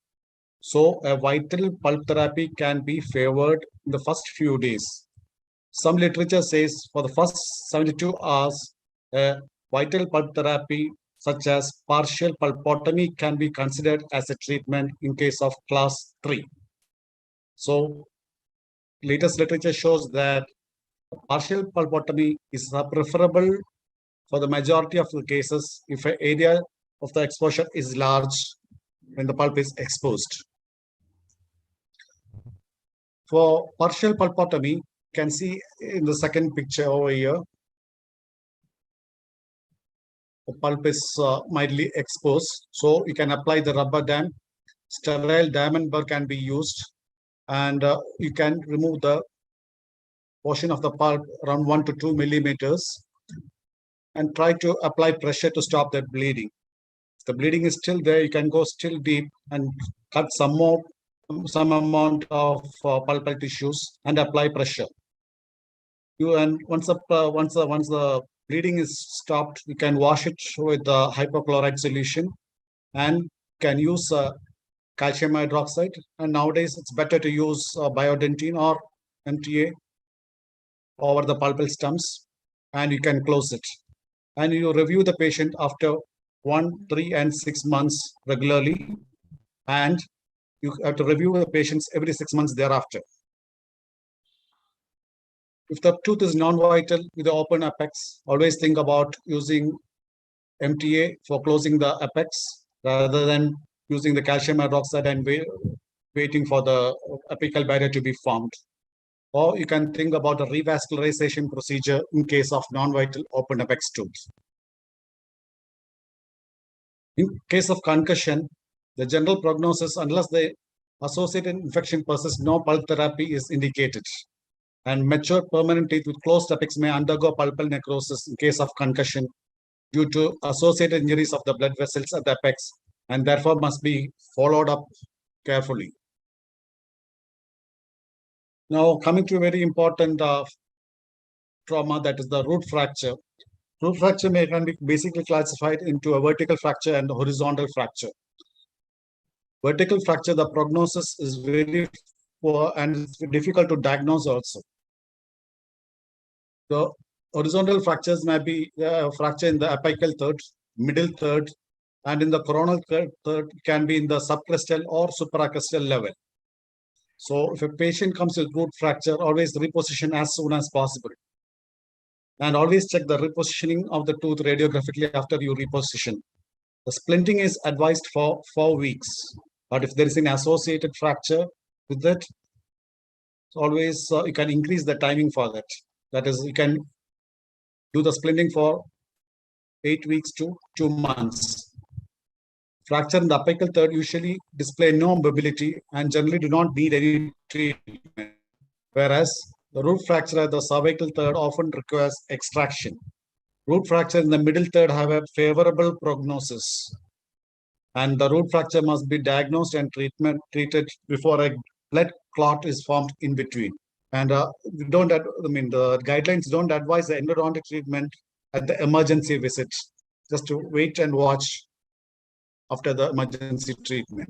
Speaker 3: So a vital pulp therapy can be favored in the first few days. Some literature says for the first 72 hours, a vital pulp therapy such as partial pulpotomy can be considered as a treatment in case of class 3. So latest literature shows that partial pulpotomy is preferable for the majority of the cases if an area of the exposure is large when the pulp is exposed. For partial pulpotomy, you can see in the second picture over here, the pulp is mildly exposed. So you can apply the rubber dam. Sterile diamond burr can be used, and you can remove the portion of the pulp around 1 to 2 millimeters and try to apply pressure to stop that bleeding. If the bleeding is still there, you can go still deep and cut some amount of pulpal tissues and apply pressure. Once the bleeding is stopped, you can wash it with the hypochlorite solution and can use calcium hydroxide. And nowadays, it's better to use biodentine or MTA over the pulpal stumps, and you can close it. And you review the patient after 1, 3, and 6 months regularly, and you have to review the patients every 6 months thereafter. If the tooth is non-vital with the open apex, always think about using MTA for closing the apex rather than using the calcium hydroxide and waiting for the apical barrier to be formed. Or you can think about a revascularization procedure in case of non-vital open apex tooth. In case of concussion, the general prognosis, unless the associated infection persists, no pulp therapy is indicated. And mature permanent teeth with closed apex may undergo pulpal necrosis in case of concussion due to associated injuries of the blood vessels at the apex, and therefore must be followed up carefully. Now, coming to a very important trauma, that is the root fracture. Root fracture can be basically classified into a vertical fracture and a horizontal fracture. Vertical fracture, the prognosis is very poor and it's difficult to diagnose also. The horizontal fractures may be a fracture in the apical third, middle third, and in the coronal third can be in the subcrestal or supracrestal level. So if a patient comes with root fracture, always reposition as soon as possible. And always check the repositioning of the tooth radiographically after you reposition. The splinting is advised for 4 weeks. But if there is an associated fracture with it, always you can increase the timing for that. That is, you can do the splinting for 8 weeks to 2 months. Fracture in the apical third usually display no mobility and generally do not need any treatment, whereas the root fracture at the cervical third often requires extraction. Root fracture in the middle third have a favorable prognosis, and the root fracture must be diagnosed and treated before a blood clot is formed in between. And the guidelines don't advise the endodontic treatment at the emergency visit, just to wait and watch after the emergency treatment.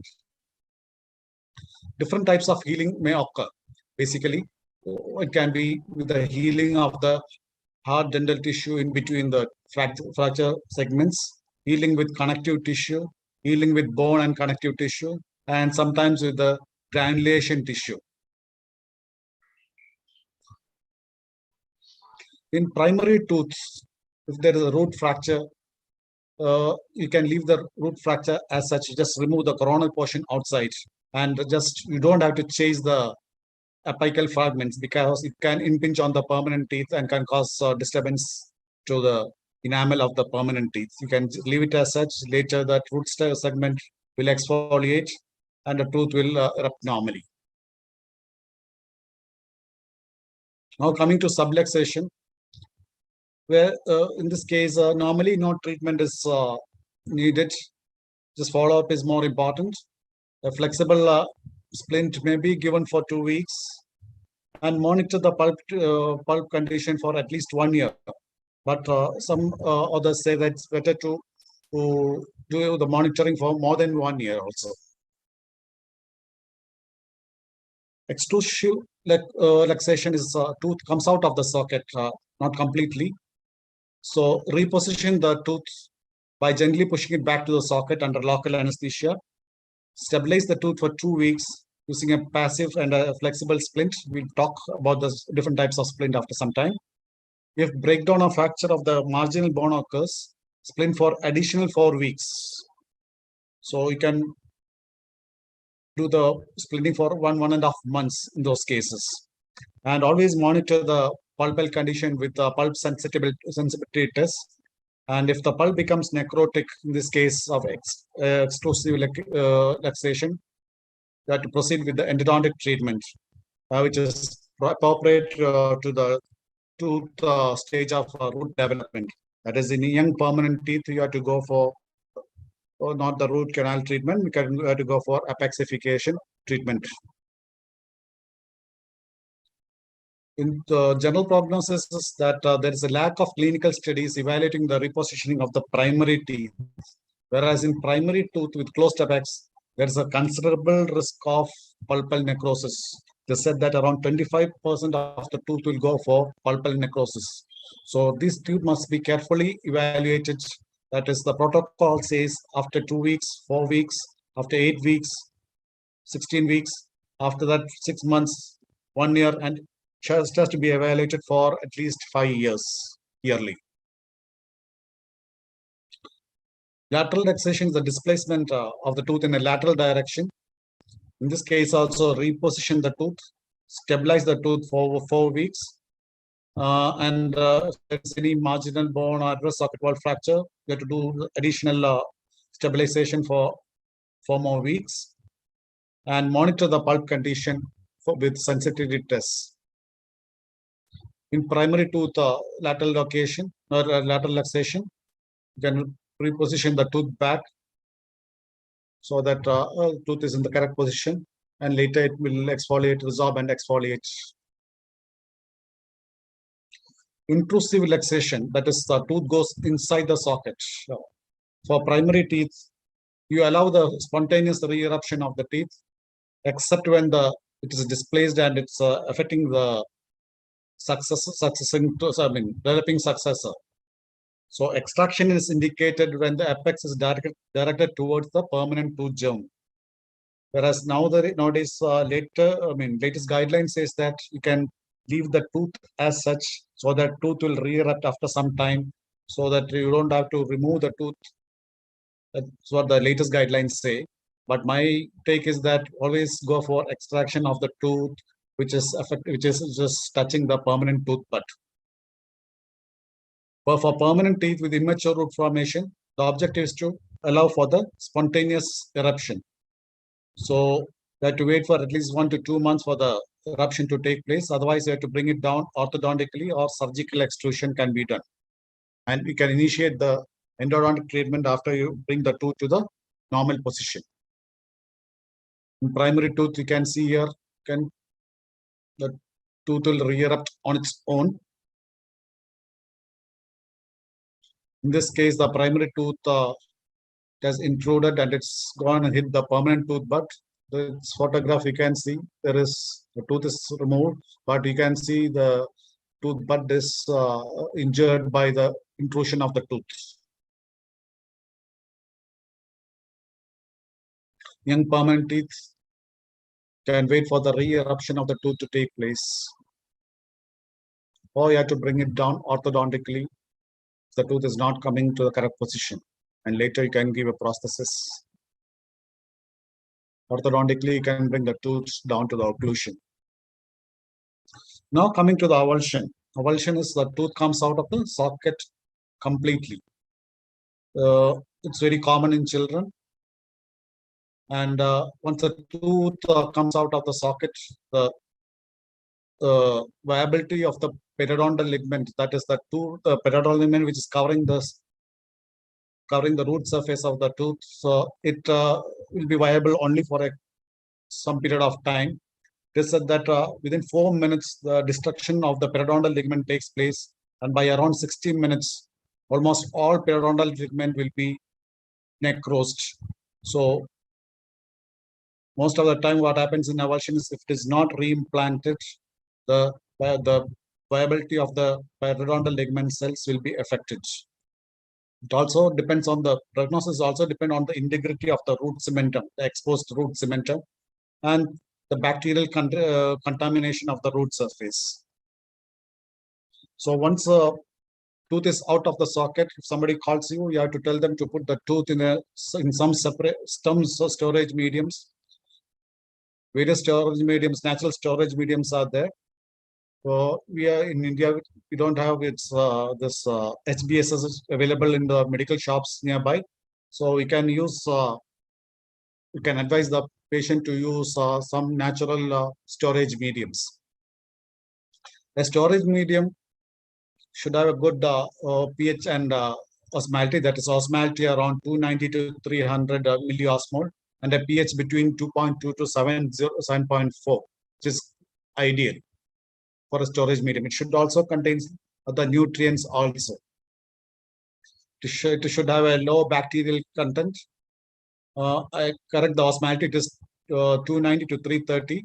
Speaker 3: Different types of healing may occur. Basically, It can be with the healing of the hard dental tissue in between the fracture segments, healing with connective tissue, healing with bone and connective tissue, and sometimes with the granulation tissue. In primary tooths, if there is a root fracture, you can leave the root fracture as such. Just remove the coronal portion outside, and just you don't have to chase the apical fragments because it can impinge on the permanent teeth and can cause disturbance to the enamel of the permanent teeth. You can leave it as such. Later, that root segment will exfoliate and the tooth will erupt normally. Now coming to subluxation, where in this case, normally no treatment is needed. Just follow-up is more important. A flexible splint may be given for 2 weeks and monitor the pulp condition for at least 1 year. But some others say that it's better to do the monitoring for more than 1 year also. Extrusive luxation is tooth comes out of the socket, not completely. So reposition the tooth by gently pushing it back to the socket under local anesthesia. Stabilize the tooth for 2 weeks using a passive and a flexible splint. We'll talk about the different types of splint after some time. If breakdown or fracture of the marginal bone occurs, splint for additional 4 weeks. So you can do the splinting for 1.5 months in those cases. And always monitor the pulpal condition with the pulp sensitivity test. And if the pulp becomes necrotic, in this case of exclusive luxation, you have to proceed with the endodontic treatment, which is appropriate to the tooth stage of root development. That is, in young permanent teeth, you have to go for not the root canal treatment. You have to go for apexification treatment. In the general prognosis is that there is a lack of clinical studies evaluating the repositioning of the primary teeth. Whereas in primary tooth with closed apex, there is a considerable risk of pulpal necrosis. They said that around 25% of the tooth will go for pulpal necrosis. So this tooth must be carefully evaluated. That is, the protocol says after 2 weeks, 4 weeks, after 8 weeks, 16 weeks, after that 6 months, 1 year, and has to be evaluated for at least 5 years yearly. Lateral luxation is the displacement of the tooth in a lateral direction. In this case, also reposition the tooth, stabilize the tooth for 4 weeks, and if there's any marginal bone or adverse socket wall fracture, you have to do additional stabilization for 4 more weeks, and monitor the pulp condition with sensitivity tests. In primary tooth lateral location or lateral luxation, you can reposition the tooth back so that tooth is in the correct position, and later it will exfoliate, resorb, and exfoliate. Intrusive luxation, that is, the tooth goes inside the socket. For primary teeth, you allow the spontaneous re-eruption of the teeth, except when it is displaced and it's affecting the developing successor. So extraction is indicated when the apex is directed towards the permanent tooth germ. Whereas nowadays, latest guideline says that you can leave the tooth as such, so that tooth will re-erupt after some time, so that you don't have to remove the tooth. That's what the latest guidelines say. But my take is that always go for extraction of the tooth, which is just touching the permanent tooth bud. But for permanent teeth with immature root formation, the objective is to allow for the spontaneous eruption. So you have to wait for at least 1 to 2 months for the eruption to take place. Otherwise, you have to bring it down orthodontically, or surgical extrusion can be done. And you can initiate the endodontic treatment after you bring the tooth to the normal position. In primary tooth, you can see here, the tooth will re-erupt on its own. In this case, the primary tooth has intruded and it's gone and hit the permanent tooth bud. this photograph, you can see there is the tooth is removed, but you can see the tooth bud is injured by the intrusion of the tooth. Young permanent teeth can wait for the re-eruption of the tooth to take place, or you have to bring it down orthodontically if the tooth is not coming to the correct position, and later you can give a prosthesis. Orthodontically, you can bring the tooth down to the occlusion. Now coming to the avulsion. Avulsion is the tooth comes out of the socket completely. It's very common in children. And once the tooth comes out of the socket, the viability of the periodontal ligament, that is the periodontal ligament which is covering the root surface of the tooth, so it will be viable only for some period of time. They said that within 4 minutes, the destruction of the periodontal ligament takes place, and by around 60 minutes, almost all periodontal ligament will be necrosed. So most of the time, what happens in avulsion is if it is not reimplanted, the viability of the periodontal ligament cells will be affected. It also depends on the prognosis. Also depend on the integrity of the root cementum, the exposed root cementum, and the bacterial contamination of the root surface. So once a tooth is out of the socket, if somebody calls you, you have to tell them to put the tooth in some separate storage mediums. Various storage mediums, natural storage mediums are there. So we are in India, we don't have this HBSS available in the medical shops nearby. So we can use, we can advise the patient to use some natural storage mediums. A storage medium should have a good pH and osmolality, that is osmolality around 290 to 300 milliosmol, and a pH between 2.2 to 7.4, which is ideal for a storage medium. It should also contain the nutrients also. It should have a low bacterial content. I correct the osmolality, it is 290 to 330.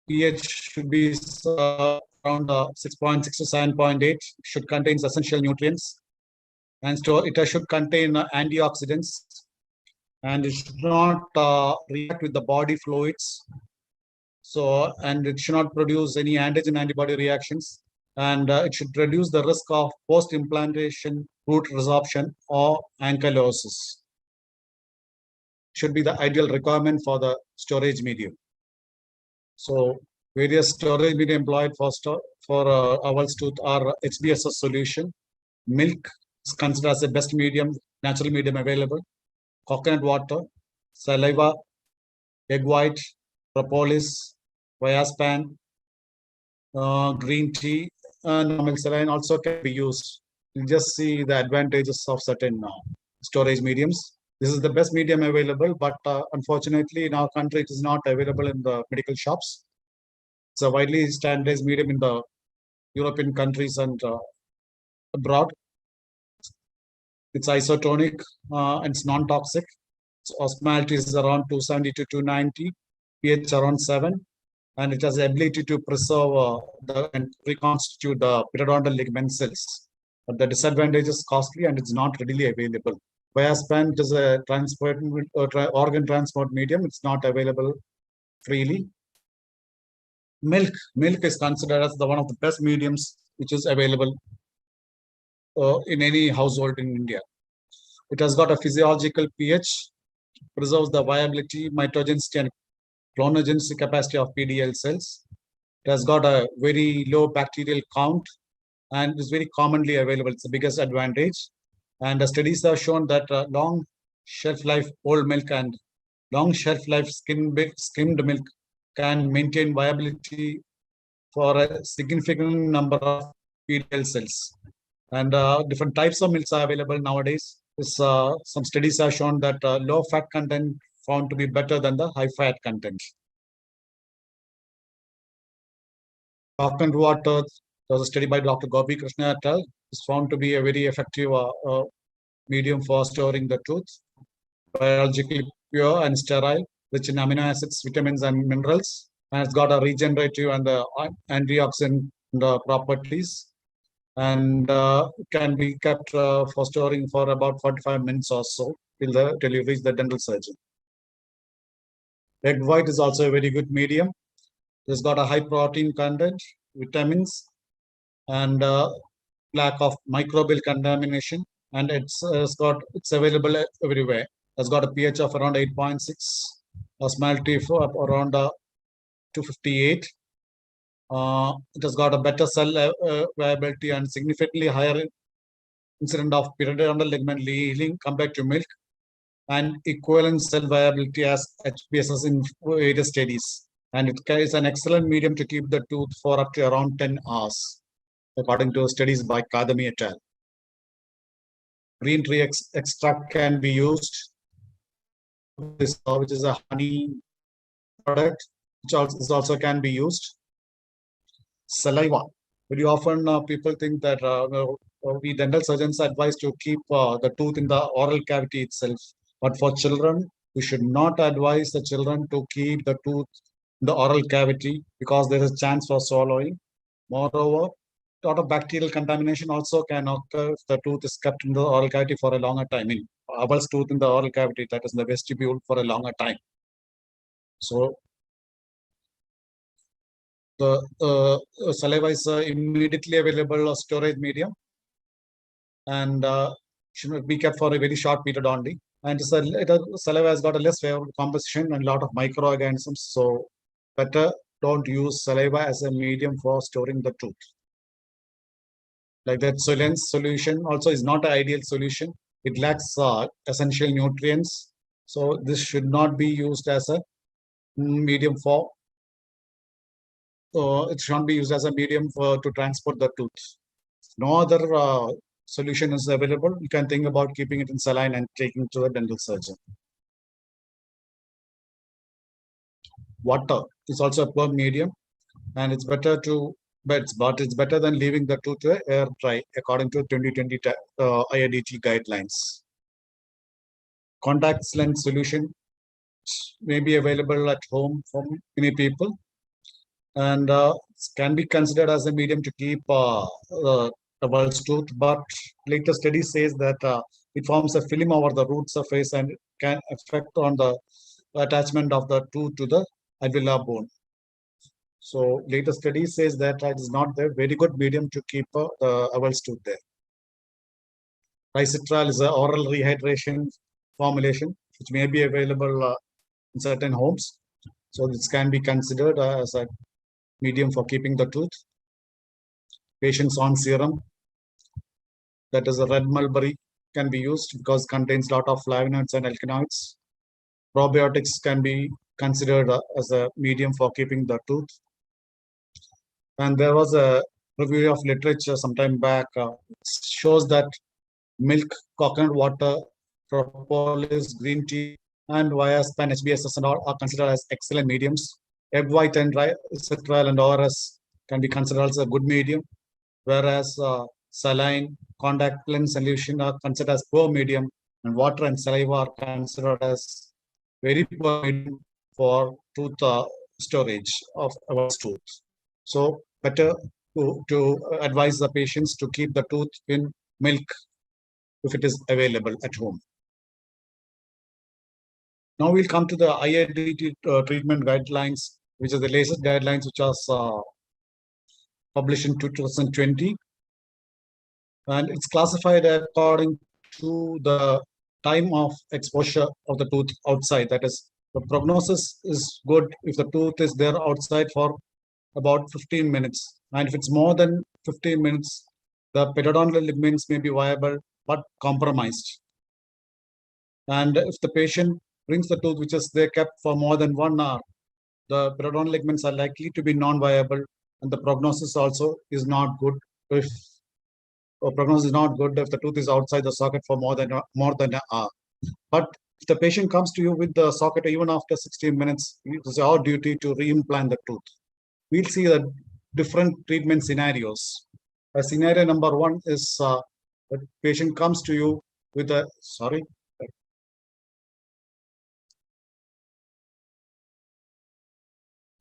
Speaker 3: pH should be around 6.6 to 7.8. Should contain essential nutrients, and it should contain antioxidants, and it should not react with the body fluids. So, and it should not produce any antigen antibody reactions, and it should reduce the risk of post-implantation root resorption or ankylosis. Should be the ideal requirement for the storage medium. So various storage medium employed for avul's tooth are HBSS solution. Milk is considered as the best medium, natural medium available. Coconut water, saliva, egg white, propolis, Viaspan, green tea, and normal saline also can be used. You just see the advantages of certain storage mediums. This is the best medium available, but unfortunately in our country it is not available in the medical shops. It's a widely standardized medium in the European countries and abroad. It's isotonic and it's non-toxic. Its osmolality is around 270 to 290, pH around 7, and it has the ability to preserve and reconstitute the periodontal ligament cells. But the disadvantage is costly and it's not readily available. Viaspan is a organ transport medium. It's not available freely. Milk is considered as one of the best mediums which is available in any household in India. It has got a physiological pH, preserves the viability, mitogenicity, and clonogenesis capacity of PDL cells. It has got a very low bacterial count and is very commonly available. It's the biggest advantage. And the studies have shown that long shelf life old milk and long shelf life skimmed milk can maintain viability for a significant number of PDL cells. And different types of milks are available nowadays. Some studies have shown that low fat content found to be better than the high fat content. Coconut water, there was a study by Dr. Gopi Krishna et al. Is found to be a very effective medium for storing the tooth, biologically pure and sterile. rich in amino acids, vitamins, and minerals. And it's got a regenerative and antioxidant properties. And can be kept for storing for about 45 minutes or so till you reach the dental surgeon. Egg white is also a very good medium. It's got a high protein content, vitamins, and lack of microbial contamination, and it's available everywhere. It's got a pH of around 8.6, osmolality of around 258. It has got a better cell viability and significantly higher incident of periodontal ligament healing compared to milk, and equivalent cell viability as HPSS in various studies. And it is an excellent medium to keep the tooth for up to around 10 hours, according to studies by Kadami et al. Green tea extract can be used, which is a honey product, which also can be used. Saliva. Very often people think that we dental surgeons advise to keep the tooth in the oral cavity itself. But for children, we should not advise the children to keep the tooth in the oral cavity because there is a chance for swallowing. Moreover, a lot of bacterial contamination also can occur if the tooth is kept in the oral cavity for a longer time. In Abel's tooth in the oral cavity, that is in the vestibule, for a longer time. So the saliva is immediately available storage medium, and should be kept for a very short period only. And saliva has got a less favorable composition and a lot of microorganisms. So better don't use saliva as a medium for storing the tooth. Like that Solens solution also is not an ideal solution. It lacks essential nutrients. So this should not be used as a medium for, it should not be used as a medium to transport the tooth. No other solution is available. You can think about keeping it in saline and taking it to the dental surgeon. Water is also a poor medium, and it's better to, but it's better than leaving the tooth air dry, according to 2020 IIDT guidelines. Contact lens solution may be available at home for many people, and can be considered as a medium to keep the Abel's tooth, but later study says that it forms a film over the root surface and can affect on the attachment of the tooth to the alveolar bone. So later study says that it is not a very good medium to keep the Abel's tooth there. Lateral is an oral rehydration formulation which may be available in certain homes. So this can be considered as a medium for keeping the tooth. Patients on serum, that is a red mulberry, can be used because it contains a lot of flavonoids and alkaloids. Probiotics can be considered as a medium for keeping the tooth. And there was a review of literature sometime back, shows that milk, coconut water, propolis, green tea, and Viaspan, HBSS and all are considered as excellent mediums. Egg white and citral and ORS can be considered as a good medium, whereas saline, contact lens solution are considered as poor medium, and water and saliva are considered as very poor medium for tooth storage of our tooth. So better to advise the patients to keep the tooth in milk if it is available at home. Now we'll come to the IIDT treatment guidelines, which are the latest guidelines which are published in 2020. And it's classified according to the time of exposure of the tooth outside. That is, the prognosis is good if the tooth is there outside for about 15 minutes. And if it's more than 15 minutes, the periodontal ligaments may be viable but compromised. And if the patient brings the tooth which is there kept for more than 1 hour, the periodontal ligaments are likely to be non-viable, and the prognosis also is not good if prognosis is not good if the tooth is outside the socket for more than an hour. But if the patient comes to you with the socket even after 16 minutes, it is our duty to re-implant the tooth. We'll see the different treatment scenarios. Scenario number 1 is the patient comes to you with a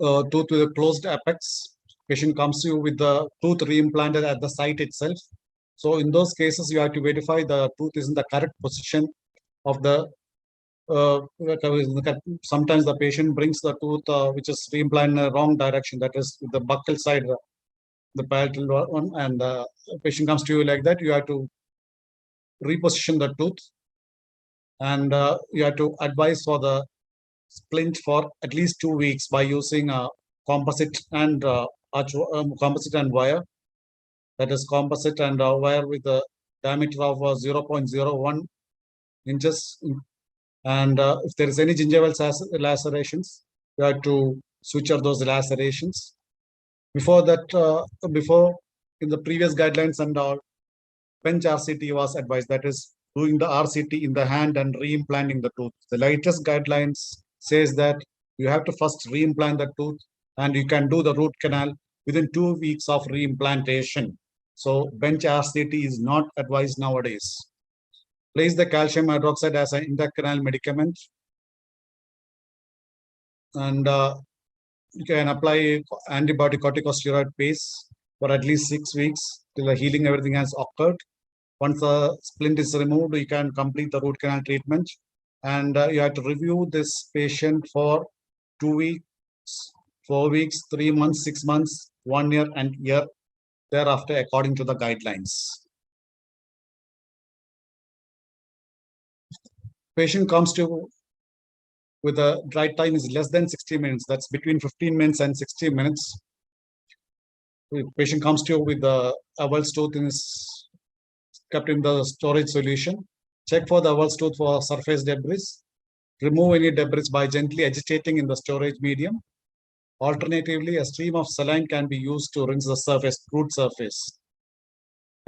Speaker 3: tooth with a closed apex. Patient comes to you with the tooth reimplanted at the site itself. So in those cases, you have to verify the tooth is in the correct position of the sometimes the patient brings the tooth which is reimplanted in the wrong direction, that is with the buccal side, the palatal one, and the patient comes to you like that. You have to reposition the tooth, and you have to advise for the splint for at least 2 weeks by using a composite and composite and wire. That is composite and wire with a diameter of 0.01 inches. And if there is any gingival lacerations, you have to suture those lacerations. Before that, before in the previous guidelines and all, bench RCT was advised, that is doing the RCT in the hand and reimplanting the tooth. The latest guidelines says that you have to first reimplant the tooth, and you can do the root canal within 2 weeks of reimplantation. So bench RCT is not advised nowadays. Place the calcium hydroxide as an intracanal medicament, and you can apply antibiotic corticosteroid paste for at least 6 weeks till the healing everything has occurred. Once the splint is removed, you can complete the root canal treatment, and you have to review this patient for 2 weeks, 4 weeks, 3 months, 6 months, 1 year, and year thereafter according to the guidelines. Patient comes to with a dry time is less than 60 minutes. That's between 15 minutes and 60 minutes. The patient comes to you with the avulsed tooth is kept in the storage solution. Check for the avulsed tooth for surface debris. Remove any debris by gently agitating in the storage medium. Alternatively, a stream of saline can be used to rinse the root surface.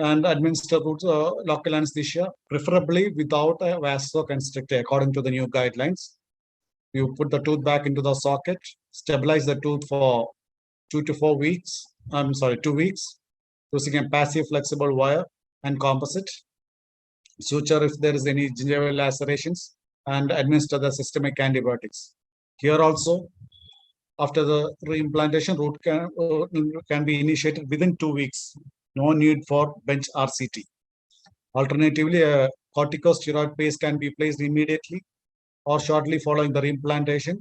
Speaker 3: And administer local anesthesia, preferably without a vasoconstrictor according to the new guidelines. You put the tooth back into the socket, stabilize the tooth for 2 to 4 weeks. 2 weeks, using a passive flexible wire and composite. Suture if there is any gingival lacerations, and administer the systemic antibiotics. Here also, after the reimplantation, root can be initiated within 2 weeks. No need for bench RCT. Alternatively, a corticosteroid paste can be placed immediately or shortly following the reimplantation,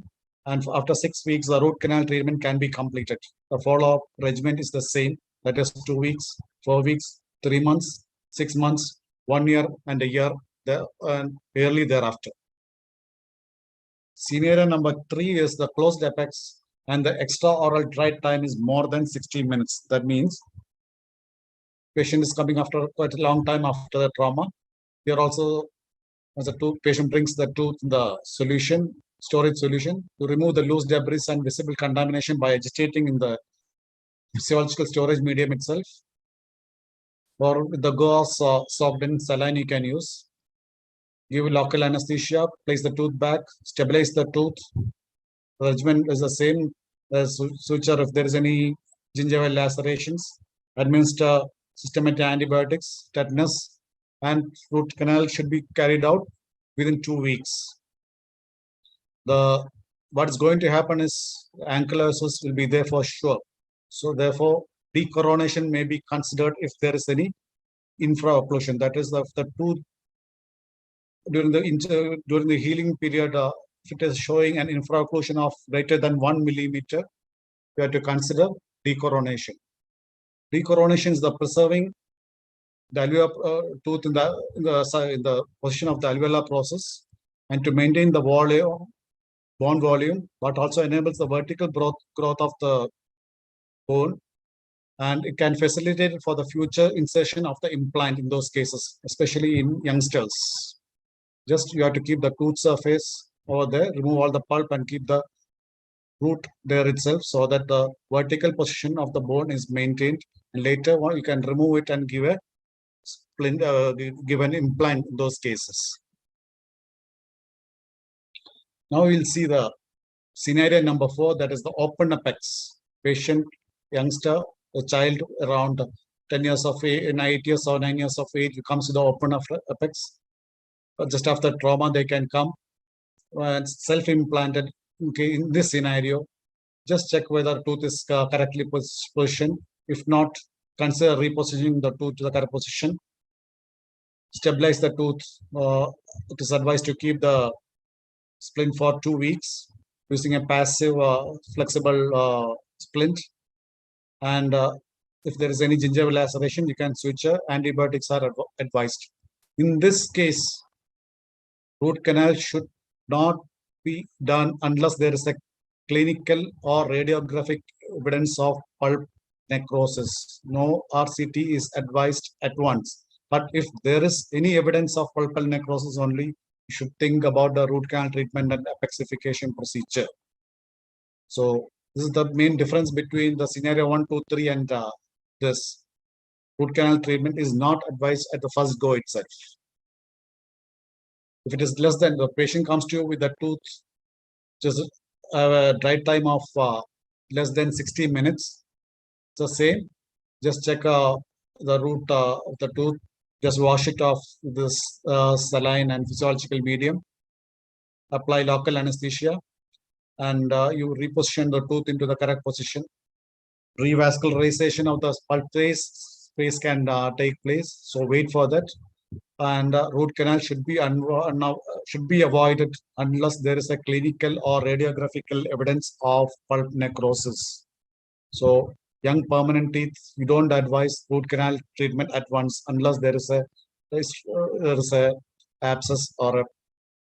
Speaker 3: and after 6 weeks, the root canal treatment can be completed. The follow-up regimen is the same, that is 2 weeks, 4 weeks, 3 months, 6 months, 1 year, and a year, and yearly thereafter. Scenario number 3 is the closed apex, and the extraoral dry time is more than 60 minutes. That means patient is coming after quite a long time after the trauma. Here also, as the patient brings the tooth in the solution, storage solution, to remove the loose debris and visible contamination by agitating in the physiological storage medium itself. Or with the gauze soaked in saline you can use. Give local anesthesia, place the tooth back, stabilize the tooth. The regimen is the same as suture if there is any gingival lacerations. Administer systemic antibiotics, tetanus, and root canal should be carried out within 2 weeks. What is going to happen is ankylosis will be there for sure. So therefore, decoronation may be considered if there is any infraocclusion. That is, the tooth during the healing period, if it is showing an infraocclusion of greater than 1 millimeter, you have to consider decoronation. Decoronation is the preserving the alveolar tooth in the position of the alveolar process, and to maintain the bone volume, but also enables the vertical growth of the bone, and it can facilitate for the future insertion of the implant in those cases, especially in youngsters. Just you have to keep the tooth surface over there, remove all the pulp, and keep the root there itself, so that the vertical position of the bone is maintained. And later on, you can remove it and give a splint, give an implant in those cases. Now we'll see the scenario number 4, that is the open apex. Patient, youngster, a child around 10 years of age, 8 years or 9 years of age, comes to the open apex. Just after trauma, they can come self-implanted. Okay, in this scenario, just check whether tooth is correctly positioned. If not, consider repositioning the tooth to the correct position. Stabilize the tooth. It is advised to keep the splint for 2 weeks using a passive flexible splint. And if there is any gingival laceration, you can switch. Antibiotics are advised. In this case, root canal should not be done unless there is a clinical or radiographic evidence of pulp necrosis. No RCT is advised at once. But if there is any evidence of pulpal necrosis only, you should think about the root canal treatment and apexification procedure. So this is the main difference between the scenario 1, 2, 3 and this. Root canal treatment is not advised at the first go itself. If it is less than, the patient comes to you with a tooth, just a dry time of less than 60 minutes. It's the same. Just check the root of the tooth. Just wash it off with this saline and physiological medium. Apply local anesthesia, and you reposition the tooth into the correct position. Revascularization of the pulp space can take place. So wait for that. And root canal should be avoided unless there is a clinical or radiographical evidence of pulp necrosis. So young permanent teeth, you don't advise root canal treatment at once unless there is a abscess or a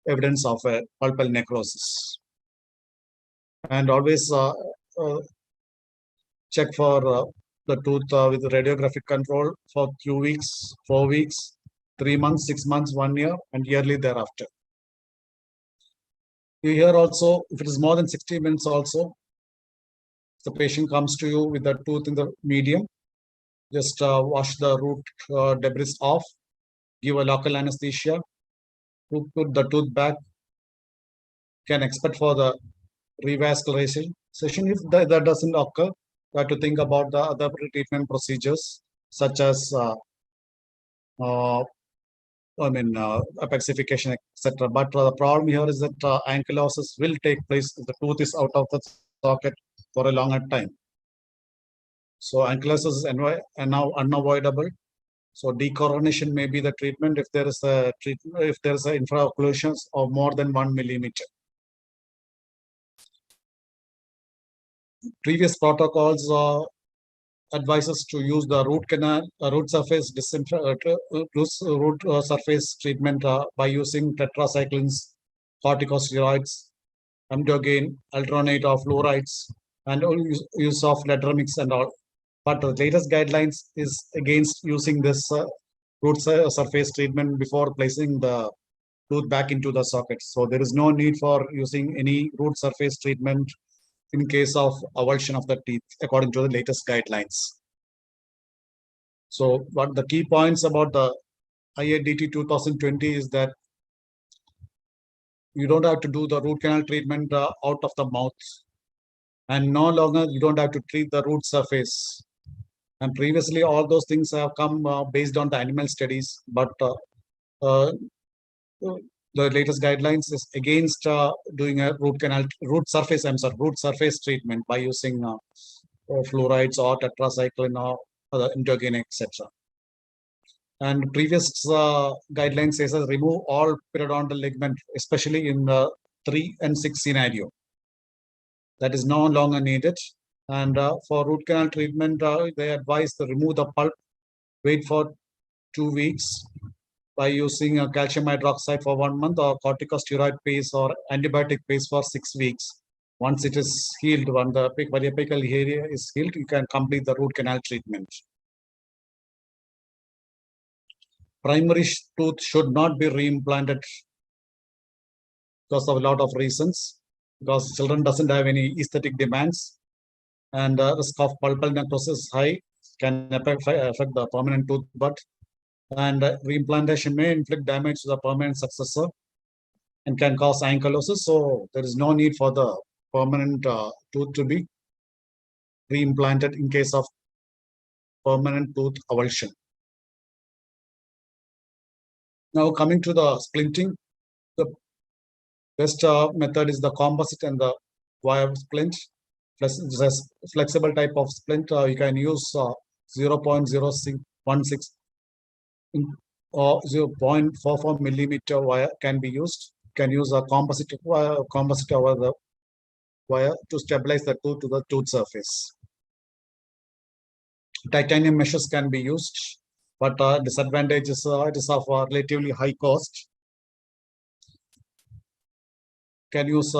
Speaker 3: evidence of a pulpal necrosis. And always check for the tooth with radiographic control for 2 weeks, 4 weeks, 3 months, 6 months, 1 year, and yearly thereafter. You hear also, if it is more than 60 minutes also, the patient comes to you with the tooth in the medium, just wash the root debris off, give a local anesthesia, put the tooth back, can expect for the revascularization. If that doesn't occur, you have to think about the other treatment procedures, such as apexification, etc. But the problem here is that ankylosis will take place if the tooth is out of the socket for a longer time. So ankylosis is now unavoidable. So decoronation may be the treatment if there is a infraocclusions of more than 1 millimeter. Previous protocols advises to use the root surface surface treatment by using tetracyclines, corticosteroids, amdogain, alternate of fluorides, and use of lateral and all. But the latest guidelines is against using this root surface treatment before placing the tooth back into the socket. So there is no need for using any root surface treatment in case of avulsion of the teeth, according to the latest guidelines. So what the key points about the IADT 2020 is that you don't have to do the root canal treatment out of the mouth, and no longer you don't have to treat the root surface. And previously all those things have come based on the animal studies, but the latest guidelines is against doing a root surface treatment by using fluorides or tetracycline or endogen, etc. And previous guidelines says remove all periodontal ligament, especially in the 3 and 6 scenario. That is no longer needed. And for root canal treatment, they advise to remove the pulp, wait for 2 weeks by using calcium hydroxide for 1 month or corticosteroid paste or antibiotic paste for 6 weeks. Once it is healed, when the periapical area is healed, you can complete the root canal treatment. Primary tooth should not be reimplanted because of a lot of reasons. Because children doesn't have any aesthetic demands, and risk of pulpal necrosis is high, can affect the permanent tooth bud, and reimplantation may inflict damage to the permanent successor and can cause ankylosis. So there is no need for the permanent tooth to be reimplanted in case of permanent tooth avulsion. Now coming to the splinting, the best method is the composite and the wire splint. flexible type of splint, you can use 0.016 or 0.44 millimeter wire can be used. You can use a composite over the wire to stabilize the tooth to the tooth surface. Titanium meshes can be used, but disadvantage is it is of relatively high cost. Can use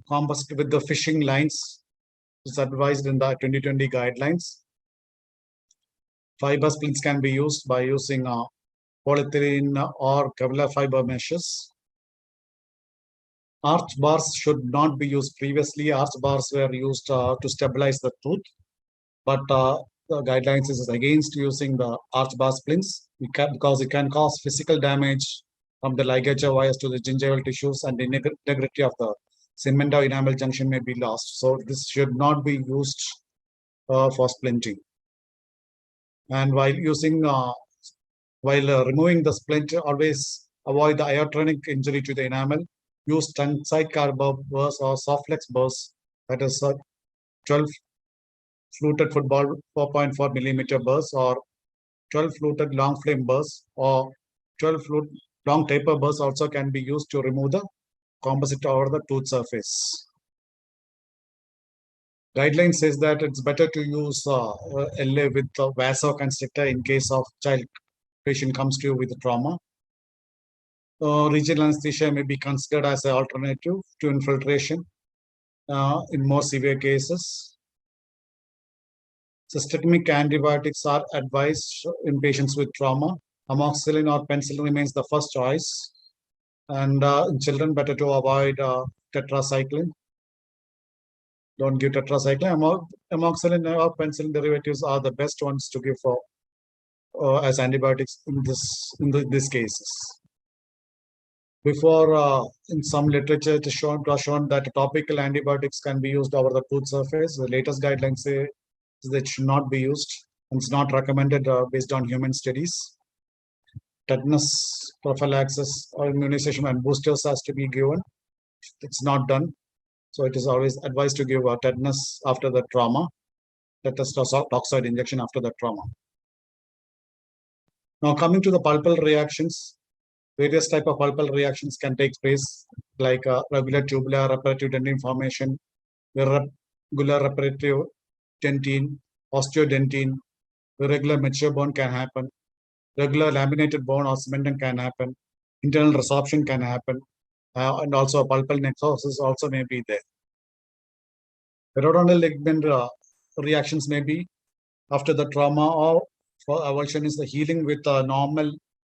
Speaker 3: composite with the fishing lines. It's advised in the 2020 guidelines. Fiber splints can be used by using polyethylene or Kevlar fiber meshes. Arch bars should not be used. Previously, arch bars were used to stabilize the tooth, but the guidelines is against using the arch bar splints because it can cause physical damage from the ligature wires to the gingival tissues, and the integrity of the cement or enamel junction may be lost. So this should not be used for splinting. And while removing the splint, always avoid the iotronic injury to the enamel. Use tensile burrs or soft flex burrs, that is 12 fluted football 4.4 millimeter burrs, or 12 fluted long flame burrs, or 12 long taper burrs also can be used to remove the composite over the tooth surface. Guideline says that it's better to use LA with vasoconstrictor in case of child patient comes to you with trauma. Regional anesthesia may be considered as an alternative to infiltration in more severe cases. Systemic antibiotics are advised in patients with trauma. Amoxicillin or penicillin remains the first choice. And in children, better to avoid tetracycline. Don't give tetracycline. Amoxicillin or penicillin derivatives are the best ones to give for as antibiotics in these cases. Before, in some literature, it is shown that topical antibiotics can be used over the tooth surface. The latest guidelines say that it should not be used, and it's not recommended based on human studies. Tetanus prophylaxis or immunization and boosters has to be given. It's not done. So it is always advised to give tetanus after the trauma, tetanus toxoid injection after the trauma. Now coming to the pulpal reactions, various type of pulpal reactions can take place, like regular tubular reparative dentine formation, irregular reparative dentine, osteodentine, irregular mature bone can happen, regular laminated bone or cementing can happen, internal resorption can happen, and also pulpal necrosis also may be there. Periodontal ligament reactions may be after the trauma, or for avulsion is the healing with a normal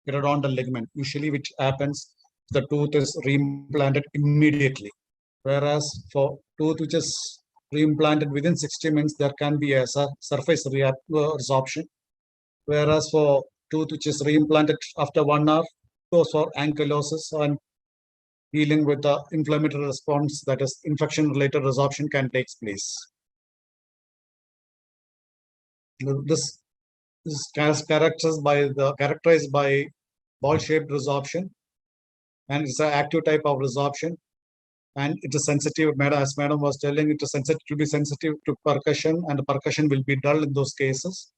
Speaker 3: periodontal ligament, usually which happens the tooth is reimplanted immediately. Whereas for tooth which is reimplanted within 60 minutes, there can be a surface resorption. Whereas for tooth which is reimplanted after 1 hour, goes for ankylosis, and healing with the inflammatory response, that is infection-related resorption, can take place. This is characterized by ball-shaped resorption, and it's an active type of resorption, and it is sensitive. As madam was telling, it is sensitive to be sensitive to percussion, and the percussion will be dull in those cases.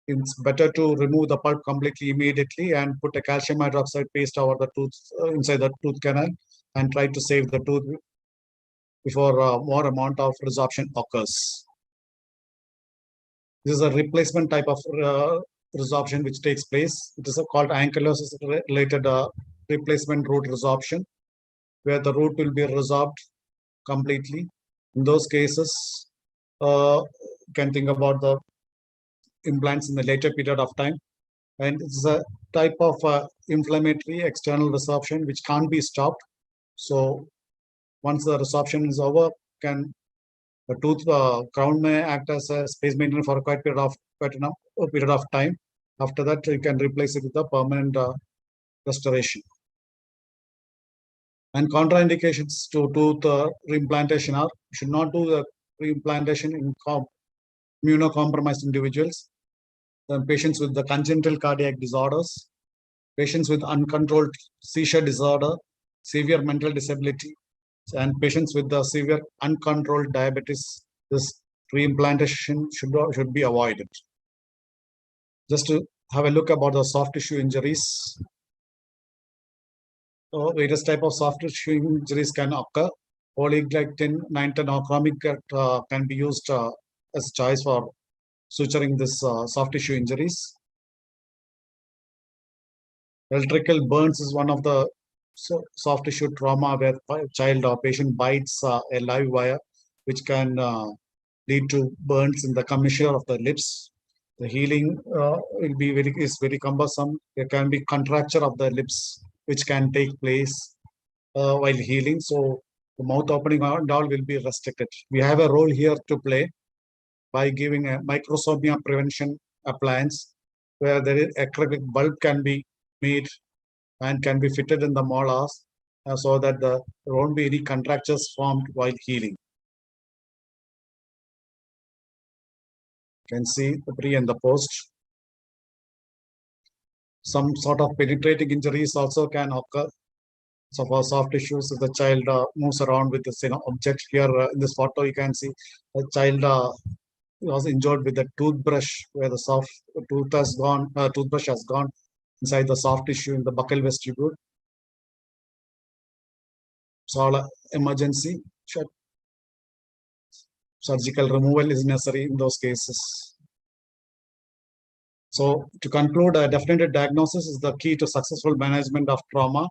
Speaker 3: It's better to remove the pulp completely immediately and put a calcium hydroxide paste over the tooth inside the tooth canal, and try to save the tooth before more amount of resorption occurs. This is a replacement type of resorption which takes place. It is called ankylosis related replacement root resorption, where the root will be resorbed completely. In those cases, you can think about the implants in the later period of time. And it's a type of inflammatory external resorption which can't be stopped. So once the resorption is over, the tooth crown may act as a space maintainer for quite a period of time. After that, you can replace it with a permanent restoration. And contraindications to tooth reimplantation are: you should not do the reimplantation in immunocompromised individuals, patients with the congenital cardiac disorders, patients with uncontrolled seizure disorder, severe mental disability, and patients with the severe uncontrolled diabetes this re-implantation should be avoided. Just to have a look about the soft tissue injuries. So various type of soft tissue injuries can occur. Polyglycan 910 or chromic can be used as choice for suturing this soft tissue injuries. Electrical burns is one of the soft tissue trauma where child or patient bites a live wire, which can lead to burns in the commissure of the lips. The healing will be very cumbersome. There can be contracture of the lips, which can take place while healing. So the mouth opening and all will be restricted. We have a role here to play by giving a microsomia prevention appliance, where there is acrylic bulb can be made and can be fitted in the molars so that there won't be any contractures formed while healing. You can see the pre and the post. Some sort of penetrating injuries also can occur. So for soft tissues, if the child moves around with this object here in this photo, you can see the child was injured with a toothbrush, where the soft toothbrush has gone inside the soft tissue in the buccal vestibule. So emergency surgical removal is necessary in those cases. So to conclude, a definitive diagnosis is the key to successful management of trauma.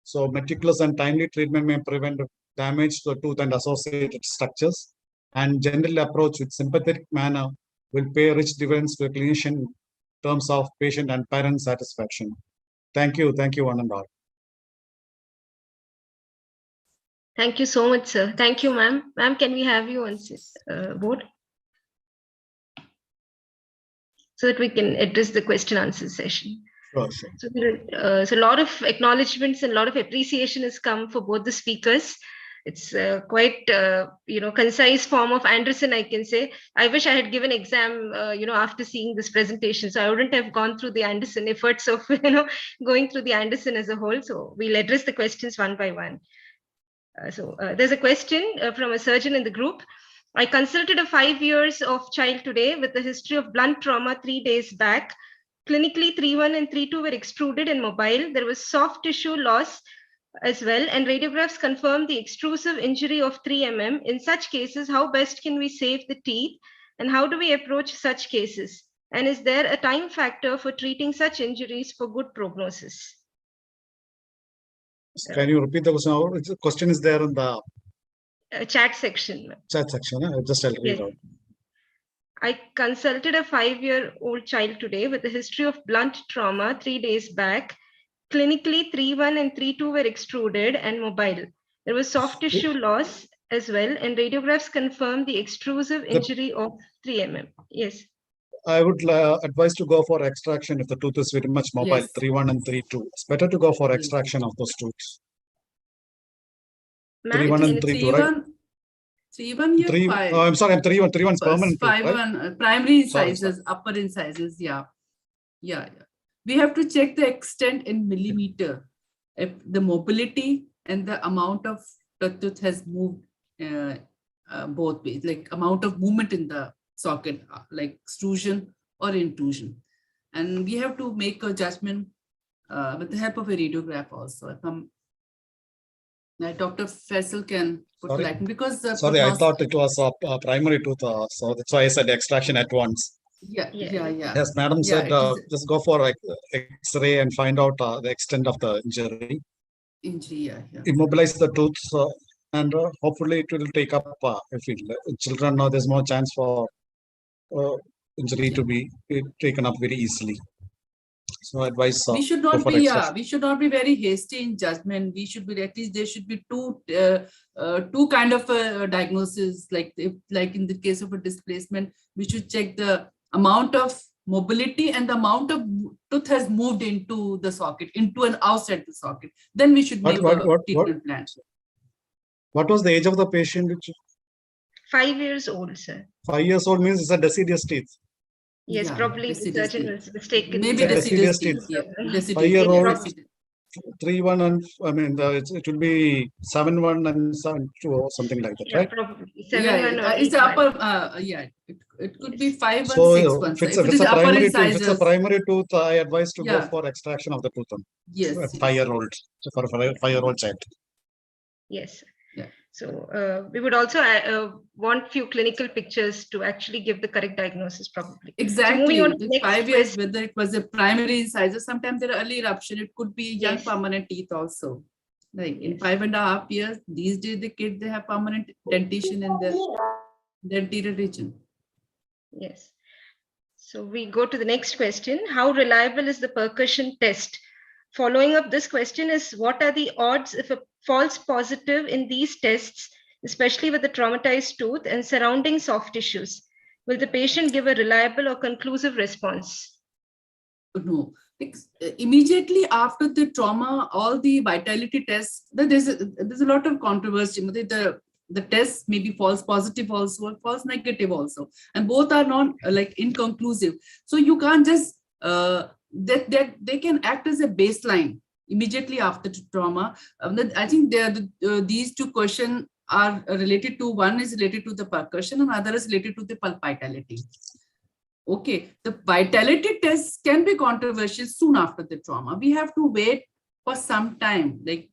Speaker 3: So meticulous and timely treatment may prevent damage to the tooth and associated structures. And general approach with sympathetic manner will pay rich dividends to the clinician in terms of patient and parent satisfaction. Thank you, one and all.
Speaker 1: Thank you so much, sir. Thank you, ma'am. Ma'am, can we have you on board so that we can address the question answer session?
Speaker 3: Sure, sure.
Speaker 1: So a lot of acknowledgements and a lot of appreciation has come for both the speakers. It's quite concise form of Anderson, I can say. I wish I had given exam after seeing this presentation, so I wouldn't have gone through the Anderson efforts of going through the Anderson as a whole. So we'll address the questions one by one. There's a question from a surgeon in the group. I consulted a 5 years of child today with a history of blunt trauma 3 days back. Clinically, 3.1 and 3.2 were extruded and mobile. There was soft tissue loss as well, and radiographs confirmed the extrusive injury of 3 mm. In such cases, how best can we save the teeth, and how do we approach such cases? And is there a time factor for treating such injuries for good prognosis?
Speaker 3: Can you repeat the question? The question is there in the
Speaker 1: chat section.
Speaker 3: Chat section. I'll read out.
Speaker 1: I consulted a 5-year-old child today with a history of blunt trauma 3 days back. Clinically, 3.1 and 3.2 were extruded and mobile. There was soft tissue loss as well, and radiographs confirmed the extrusive injury of 3 mm. Yes.
Speaker 3: I would advise to go for extraction if the tooth is very much mobile, yes. 3.1 and 3.2. It's better to go for extraction of those tooths. 3.1 and 3.2, right?
Speaker 2: 3.1, 5.
Speaker 3: I'm sorry, 3.1. 3.1 is permanent.
Speaker 2: 5.1, right? Primary incisors, upper incisors, yeah. We have to check the extent in millimeter. If the mobility and the amount of the tooth has moved both ways, like amount of movement in the socket, like extrusion or intrusion. And we have to make a judgment with the help of a radiograph also. Dr. Faizal can put Latin because
Speaker 3: sorry, I thought it was a primary tooth, so that's why I said extraction at once.
Speaker 2: Yeah.
Speaker 3: Yes, madam said just go for X-ray and find out the extent of the injury. Immobilize the tooth and hopefully it will take up. If children know, there's more chance for injury to be taken up very easily. So advice.
Speaker 2: We should not be. We should not be very hasty in judgment. We should be, at least there should be two kind of diagnosis. Like in the case of a displacement, we should check the amount of mobility and the amount of tooth has moved into the socket, into and outside the socket. Then we should make a treatment plan.
Speaker 3: What was the age of the patient?
Speaker 1: 5 years old, sir.
Speaker 3: 5 years old means it's a deciduous teeth.
Speaker 1: Yes, probably the surgeon was mistaken.
Speaker 2: Maybe deciduous teeth.
Speaker 3: 5-year-old. 3-1 and I mean it will be 7-1 and 7-2 or something like that,
Speaker 1: Yeah,
Speaker 3: right?
Speaker 1: probably
Speaker 2: Yeah,
Speaker 1: 7-1 or
Speaker 2: it's
Speaker 1: 8-1.
Speaker 2: upper. Yeah, it could be
Speaker 1: Yes.
Speaker 2: 5-1,
Speaker 3: So
Speaker 2: 6-1.
Speaker 3: if it's,
Speaker 2: So if
Speaker 3: if
Speaker 2: it
Speaker 3: it's
Speaker 2: is
Speaker 3: a
Speaker 2: upper
Speaker 3: primary tooth, if it's a
Speaker 2: incisors,
Speaker 3: primary tooth, I advise to go
Speaker 2: yeah,
Speaker 3: for extraction of the tooth on
Speaker 2: yes,
Speaker 3: a
Speaker 2: yes,
Speaker 3: 5-year-old, for a 5-year-old child.
Speaker 1: Yes.
Speaker 2: yeah.
Speaker 1: So we would also want few clinical pictures to actually give the correct diagnosis, probably. So moving on
Speaker 2: Exactly.
Speaker 1: to the
Speaker 2: With
Speaker 1: next
Speaker 2: 5 years,
Speaker 1: question.
Speaker 2: whether it was a primary incisor, sometimes there are early eruption. It could be young
Speaker 1: Yes.
Speaker 2: permanent teeth also. Like in
Speaker 1: Yes.
Speaker 2: 5.5 years, these days the kids, they have permanent dentition in the anterior region.
Speaker 1: Yes. So we go to the next question. How reliable is the percussion test? Following up this question is, what are the odds if a false positive in these tests, especially with the traumatized tooth and surrounding soft tissues? Will the patient give a reliable or conclusive response?
Speaker 2: No. Immediately after the trauma, all the vitality tests, there's a lot of controversy. The tests may be false positive also, or false negative also, and both are not like inconclusive. So you can't just that they can act as a baseline immediately after trauma. I think these two questions are related to, one is related to the percussion and other is related to the pulp vitality. Okay, the vitality tests can be controversial soon after the trauma. We have to wait for some time, like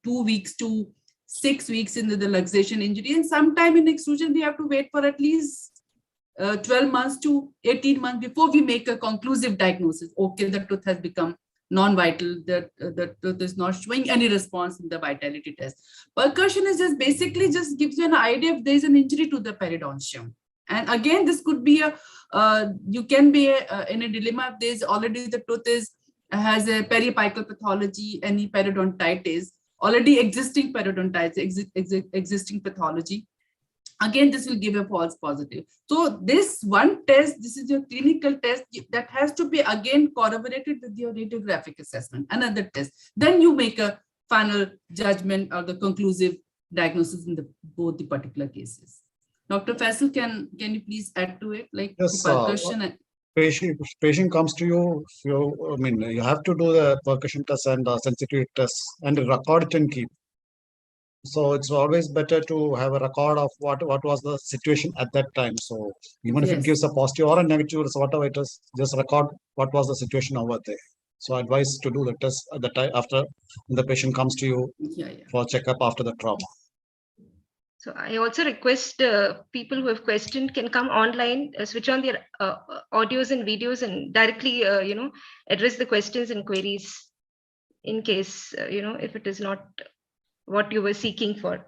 Speaker 2: 2 weeks to 6 weeks in the luxation injury, and sometime in extrusion, we have to wait for at least 12 months to 18 months before we make a conclusive diagnosis. Okay, the tooth has become non-vital, the tooth is not showing any response in the vitality test. Percussion is just basically just gives you an idea if there is an injury to the periodontium. And again, this could be you can be in a dilemma if there's already the tooth has a periapical pathology, any periodontitis, already existing periodontitis, existing pathology. Again, this will give a false positive. So this one test, this is your clinical test that has to be again corroborated with your radiographic assessment, another test. Then you make a final judgment or the conclusive diagnosis in both the particular cases. Dr. Faisal, can you please add to it, like
Speaker 3: Yes,
Speaker 2: percussion?
Speaker 3: patient comes to you, you have to do the percussion test and sensitivity test and record it and keep. So it's always better to have a record of what was the situation at that time. So even if it gives a positive or a negative, whatever it is, just record what was the situation over there. So I advise to do the test at the time after the patient comes to you for checkup after the trauma.
Speaker 1: So I also request people who have questioned can come online, switch on their audios and videos, and directly, address the questions and queries in case, if it is not what you were seeking for.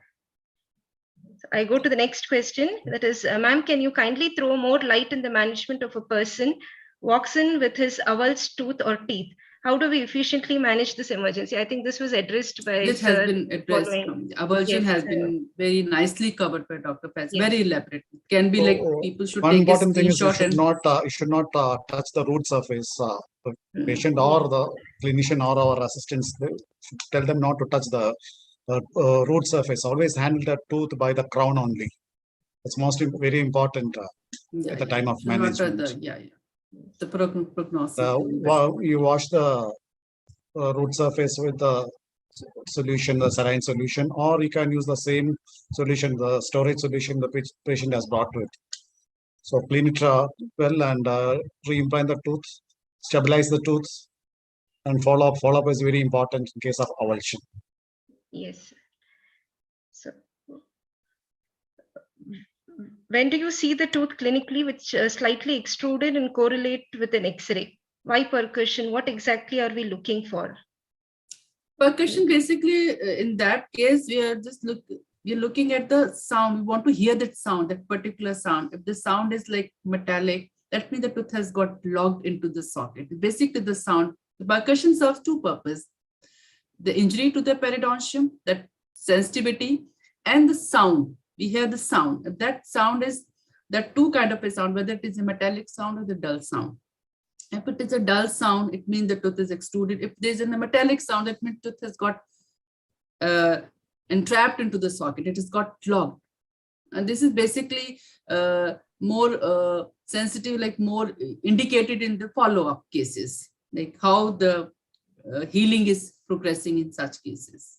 Speaker 1: So I go to the next question. That is, ma'am, can you kindly throw more light in the management of a person walks in with his avulsed tooth or teeth? How do we efficiently manage this emergency? I think this was addressed by
Speaker 2: This has been addressed. Avulsion has been very nicely covered by Dr. Faisal. Yes. Very elaborate. It can be like people should take a screenshot.
Speaker 3: One important thing is you should not touch the root surface. The patient or the clinician or our assistants, tell them not to touch the root surface. Always handle the tooth by the crown only. It's very important at the time of management.
Speaker 2: The prognosis.
Speaker 3: You wash the root surface with the solution, the saline solution, or you can use the same solution, the storage solution the patient has brought with. So clean it well and re-implant the tooth, stabilize the tooth, and follow up is very important in case of avulsion.
Speaker 1: Yes. So when do you see the tooth clinically which slightly extruded and correlate with an X-ray? Why percussion? What exactly are we looking for?
Speaker 2: Percussion, basically, in that case, we're looking at the sound. We want to hear that sound, that particular sound. If the sound is like metallic, that means the tooth has got logged into the socket. Basically, the sound. The percussion serves two purposes: the injury to the periodontium, that sensitivity, and the sound. We hear the sound. If that sound is that two kind of a sound, whether it is a metallic sound or the dull sound. If it is a dull sound, it means the tooth is extruded. If there's a metallic sound, it means tooth has got entrapped into the socket. It has got clogged. And this is basically more sensitive, like more indicated in the follow-up cases, like how the healing is progressing in such cases.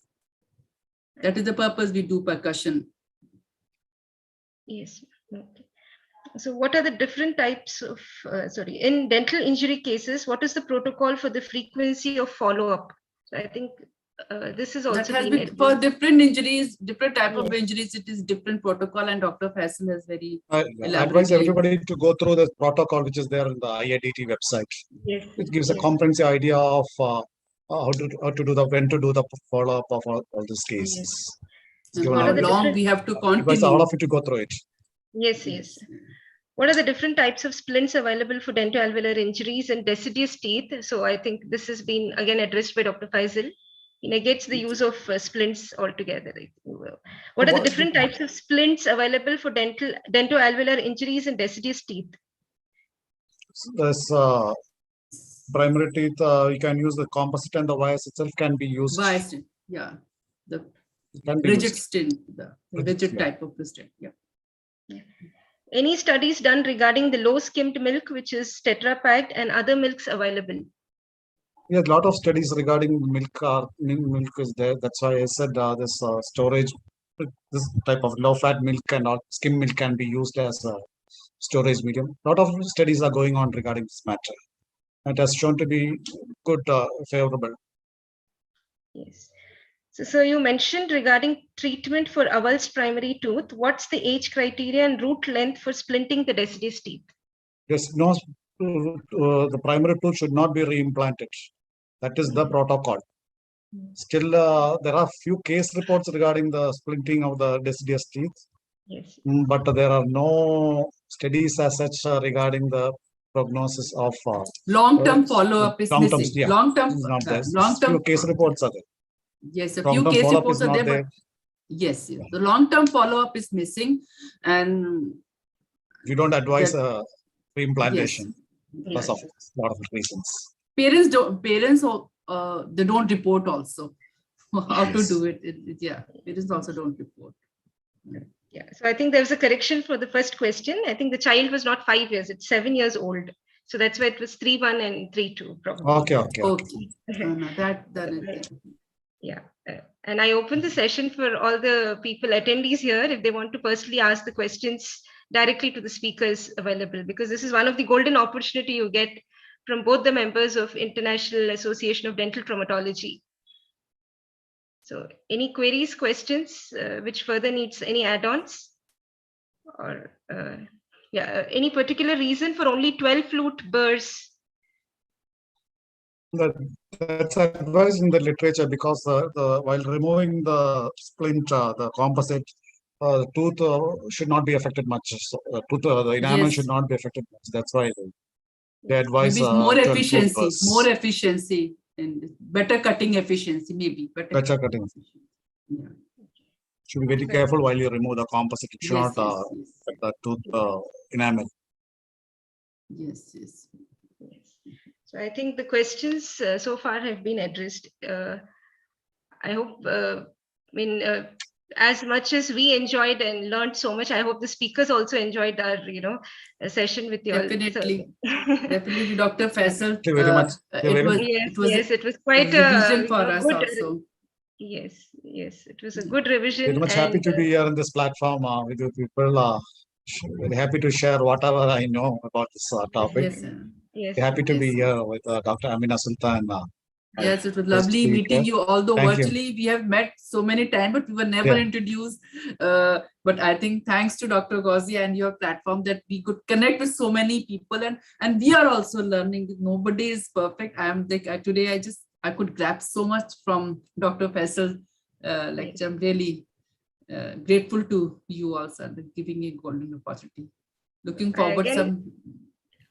Speaker 2: That is the purpose we do percussion.
Speaker 1: Yes. Okay. So what are the different types of, in dental injury cases, what is the protocol for the frequency of follow-up? So I think this is also
Speaker 2: that has been for different injuries, different type of injuries, it is different protocol, and Dr. Faisal has very
Speaker 3: I advise everybody to go through the protocol which is there on the IIDT website.
Speaker 1: Yes.
Speaker 3: It gives a comprehensive idea of how to do the, when to do the follow-up of all these cases.
Speaker 2: Yes. How long we have to continue.
Speaker 3: Advise all of you to go through it.
Speaker 1: Yes, yes. What are the different types of splints available for dentoalveolar injuries and deciduous teeth? So I think this has been again addressed by Dr. Faizal. He negates the use of splints altogether. What are the different types of splints available for dentoalveolar injuries and deciduous teeth?
Speaker 3: There's primary teeth. You can use the composite, and the wires itself can be used.
Speaker 2: Wires, yeah. The rigid stint, the rigid type of stint. Yeah.
Speaker 1: Any studies done regarding the low skimmed milk, which is Tetra Pak, and other milks available?
Speaker 3: Yeah, a lot of studies regarding milk. Milk is there. That's why I said this storage, this type of low-fat milk and skim milk can be used as a storage medium. A lot of studies are going on regarding this matter. It has shown to be good, favorable.
Speaker 1: Yes. So you mentioned regarding treatment for avulsed primary tooth. What's the age criteria and root length for splinting the deciduous teeth?
Speaker 3: Yes, no, the primary tooth should not be reimplanted. That is the protocol. Still, there are few case reports regarding the splinting of the deciduous teeth.
Speaker 1: Yes.
Speaker 3: But there are no studies as such regarding the prognosis of
Speaker 2: long-term follow-up is missing.
Speaker 3: Yeah,
Speaker 2: long-term
Speaker 3: few case reports are there.
Speaker 2: Yes, a few case reports are there, but yes, the long-term follow-up is missing, and
Speaker 3: we don't advise reimplantation because of a lot of reasons.
Speaker 2: Parents they don't report also how to do it. Yeah, parents also don't report.
Speaker 1: Yeah, so I think there's a correction for the first question. I think the child was not 5 years; it's 7 years old. So that's why it was 3-1 and 3-2 probably.
Speaker 2: Okay.
Speaker 1: Yeah, and I open the session for all the people attendees here if they want to personally ask the questions directly to the speakers available, because this is one of the golden opportunity you get from both the members of International Association of Dental Traumatology. So any queries, questions, which further needs any add-ons? Or any particular reason for only 12 flute burrs?
Speaker 3: That's advised in the literature because while removing the splint, the composite, tooth should not be affected much. So, the enamel should not be affected much. That's why they advise
Speaker 2: more efficiency, and better cutting efficiency, maybe.
Speaker 3: Better cutting. Yeah. Should be very careful while you remove the composite. It should not affect the tooth enamel.
Speaker 2: Yes.
Speaker 1: So I think the questions so far have been addressed. I hope, as much as we enjoyed and learned so much, I hope the speakers also enjoyed our, session with you.
Speaker 2: Definitely, Dr. Faisal.
Speaker 3: Thank you very much.
Speaker 1: It was quite
Speaker 2: a revision for us also.
Speaker 1: Yes, it was a good revision.
Speaker 3: Very much happy to be here on this platform with you people. Very happy to share whatever I know about this topic.
Speaker 1: Yes.
Speaker 3: Happy to be here with Dr. Amina Sultan.
Speaker 2: Yes, it was lovely meeting you. Although virtually we have met so many times, but we were never introduced. But I think thanks to Dr. Ghazi and your platform that we could connect with so many people, and we are also learning. Nobody is perfect. I am like today. I could grab so much from Dr. Faisal's lecture. I'm really grateful to you also for giving a golden opportunity. Looking forward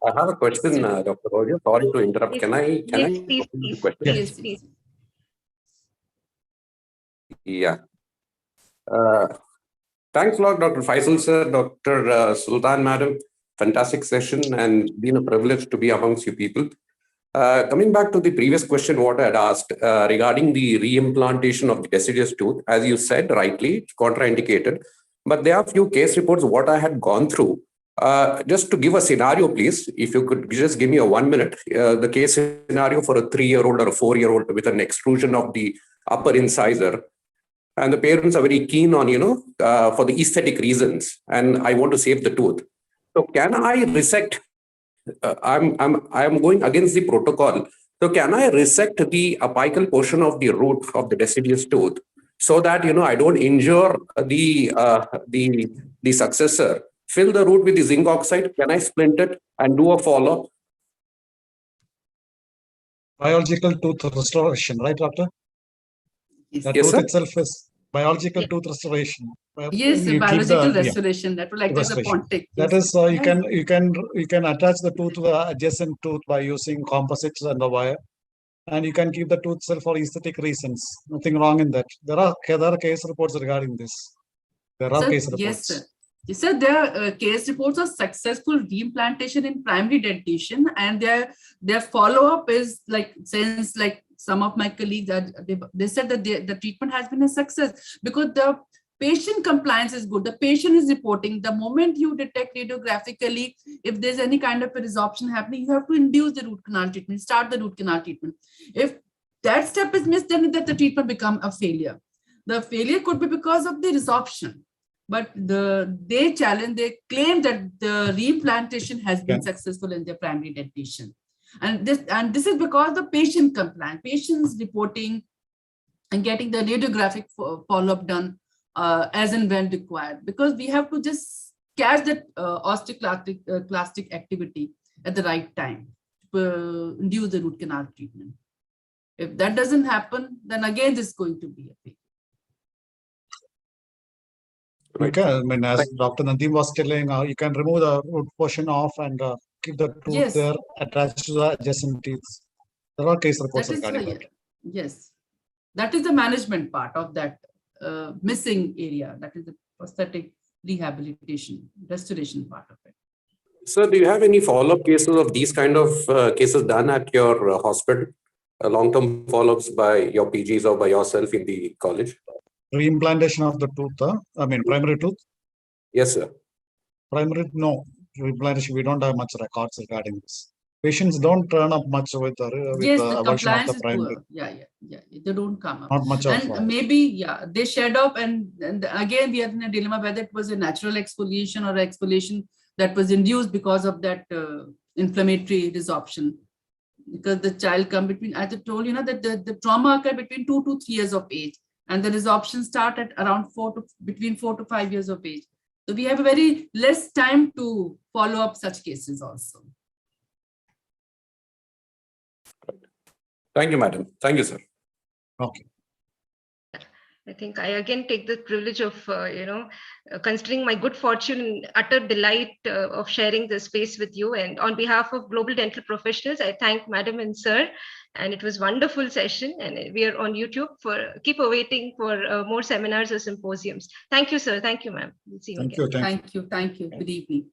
Speaker 4: I have a question, Dr. Ghazi. Sorry to interrupt.
Speaker 1: Yes.
Speaker 4: Can I
Speaker 1: Please.
Speaker 4: the question?
Speaker 1: Yes.
Speaker 4: Yeah. Thanks a lot, Dr. Faisal sir, Dr. Sultan madam. Fantastic session and been a privilege to be amongst you people. Coming back to the previous question, what I had asked regarding the reimplantation of the deciduous tooth, as you said rightly, it's contraindicated. But there are few case reports what I had gone through. Just to give a scenario, please, if you could just give me a 1 minute, the case scenario for a 3-year-old or a 4-year-old with an extrusion of the upper incisor. And the parents are very keen on, for the aesthetic reasons, and I want to save the tooth. So can I resect? I'm going against the protocol. So can I resect the apical portion of the root of the deciduous tooth so that I don't injure the successor? Fill the root with the zinc oxide. Can I splint it and do a follow-up?
Speaker 3: Biological tooth restoration, right, doctor? The
Speaker 4: Yes,
Speaker 3: tooth
Speaker 4: sir.
Speaker 3: itself is biological tooth restoration.
Speaker 2: Yes,
Speaker 3: You keep
Speaker 2: biological
Speaker 3: the
Speaker 2: restoration. That will act as a
Speaker 3: restoration.
Speaker 2: pontic.
Speaker 3: That
Speaker 2: Yes.
Speaker 3: is, you can attach the tooth to the adjacent tooth by using composites and the wire, and you can keep the tooth cell for aesthetic reasons. Nothing wrong in that. There are case reports regarding this. There are
Speaker 2: Sir,
Speaker 3: case reports.
Speaker 2: yes, sir. Yes, sir, there are case reports of successful reimplantation in primary dentition, and their follow-up is like, since like some of my colleagues, they said that the treatment has been a success because the patient compliance is good. The patient is reporting. The moment you detect radiographically, if there's any kind of a resorption happening, you have to induce the root canal treatment, start the root canal treatment. If that step is missed, then the treatment becomes a failure. The failure could be because of the resorption. But they claim that the reimplantation has been successful in their primary dentition. And this is because the patient compliance, patients reporting and getting the radiographic follow-up done as and when required, because we have to just catch that osteoclastic activity at the right time to induce the root canal treatment. If that doesn't happen, then again, this is going to be a failure.
Speaker 3: Okay, I mean, as Dr. Nadeem was telling, you can remove the root portion off and keep the tooth there attached to the adjacent teeth. There are case reports regarding that.
Speaker 2: Yes, that is the management part of that missing area. That is the prosthetic rehabilitation, restoration part of it.
Speaker 4: Sir, do you have any follow-up cases of these kind of cases done at your hospital? Long-term follow-ups by your PGs or by yourself in the college?
Speaker 3: Reimplantation of the tooth, primary tooth?
Speaker 4: Yes, sir.
Speaker 3: Primary, no. Reimplantation, we don't have much records regarding this. Patients don't turn up much with the avulsion of the primary.
Speaker 2: Yeah, they don't come up.
Speaker 3: Not much
Speaker 2: and
Speaker 3: of
Speaker 2: maybe, they shed off, and again, we are in a dilemma whether it was a natural exfoliation or exfoliation that was induced because of that inflammatory resorption. Because the child come between, as I told you, that the trauma occurred between 2 to 3 years of age, and the resorption start at around between 4 to 5 years of age. So we have a very less time to follow up such cases also.
Speaker 4: Thank you, madam. Thank you, sir.
Speaker 3: Okay.
Speaker 1: I think I again take the privilege of, considering my good fortune and utter delight of sharing this space with you. And on behalf of global dental professionals, I thank Madam and Sir. And it was a wonderful session. And we are on YouTube keep awaiting for more seminars or symposiums. Thank you, sir. Thank you, ma'am. We'll see you again.
Speaker 2: Thank you. Good evening.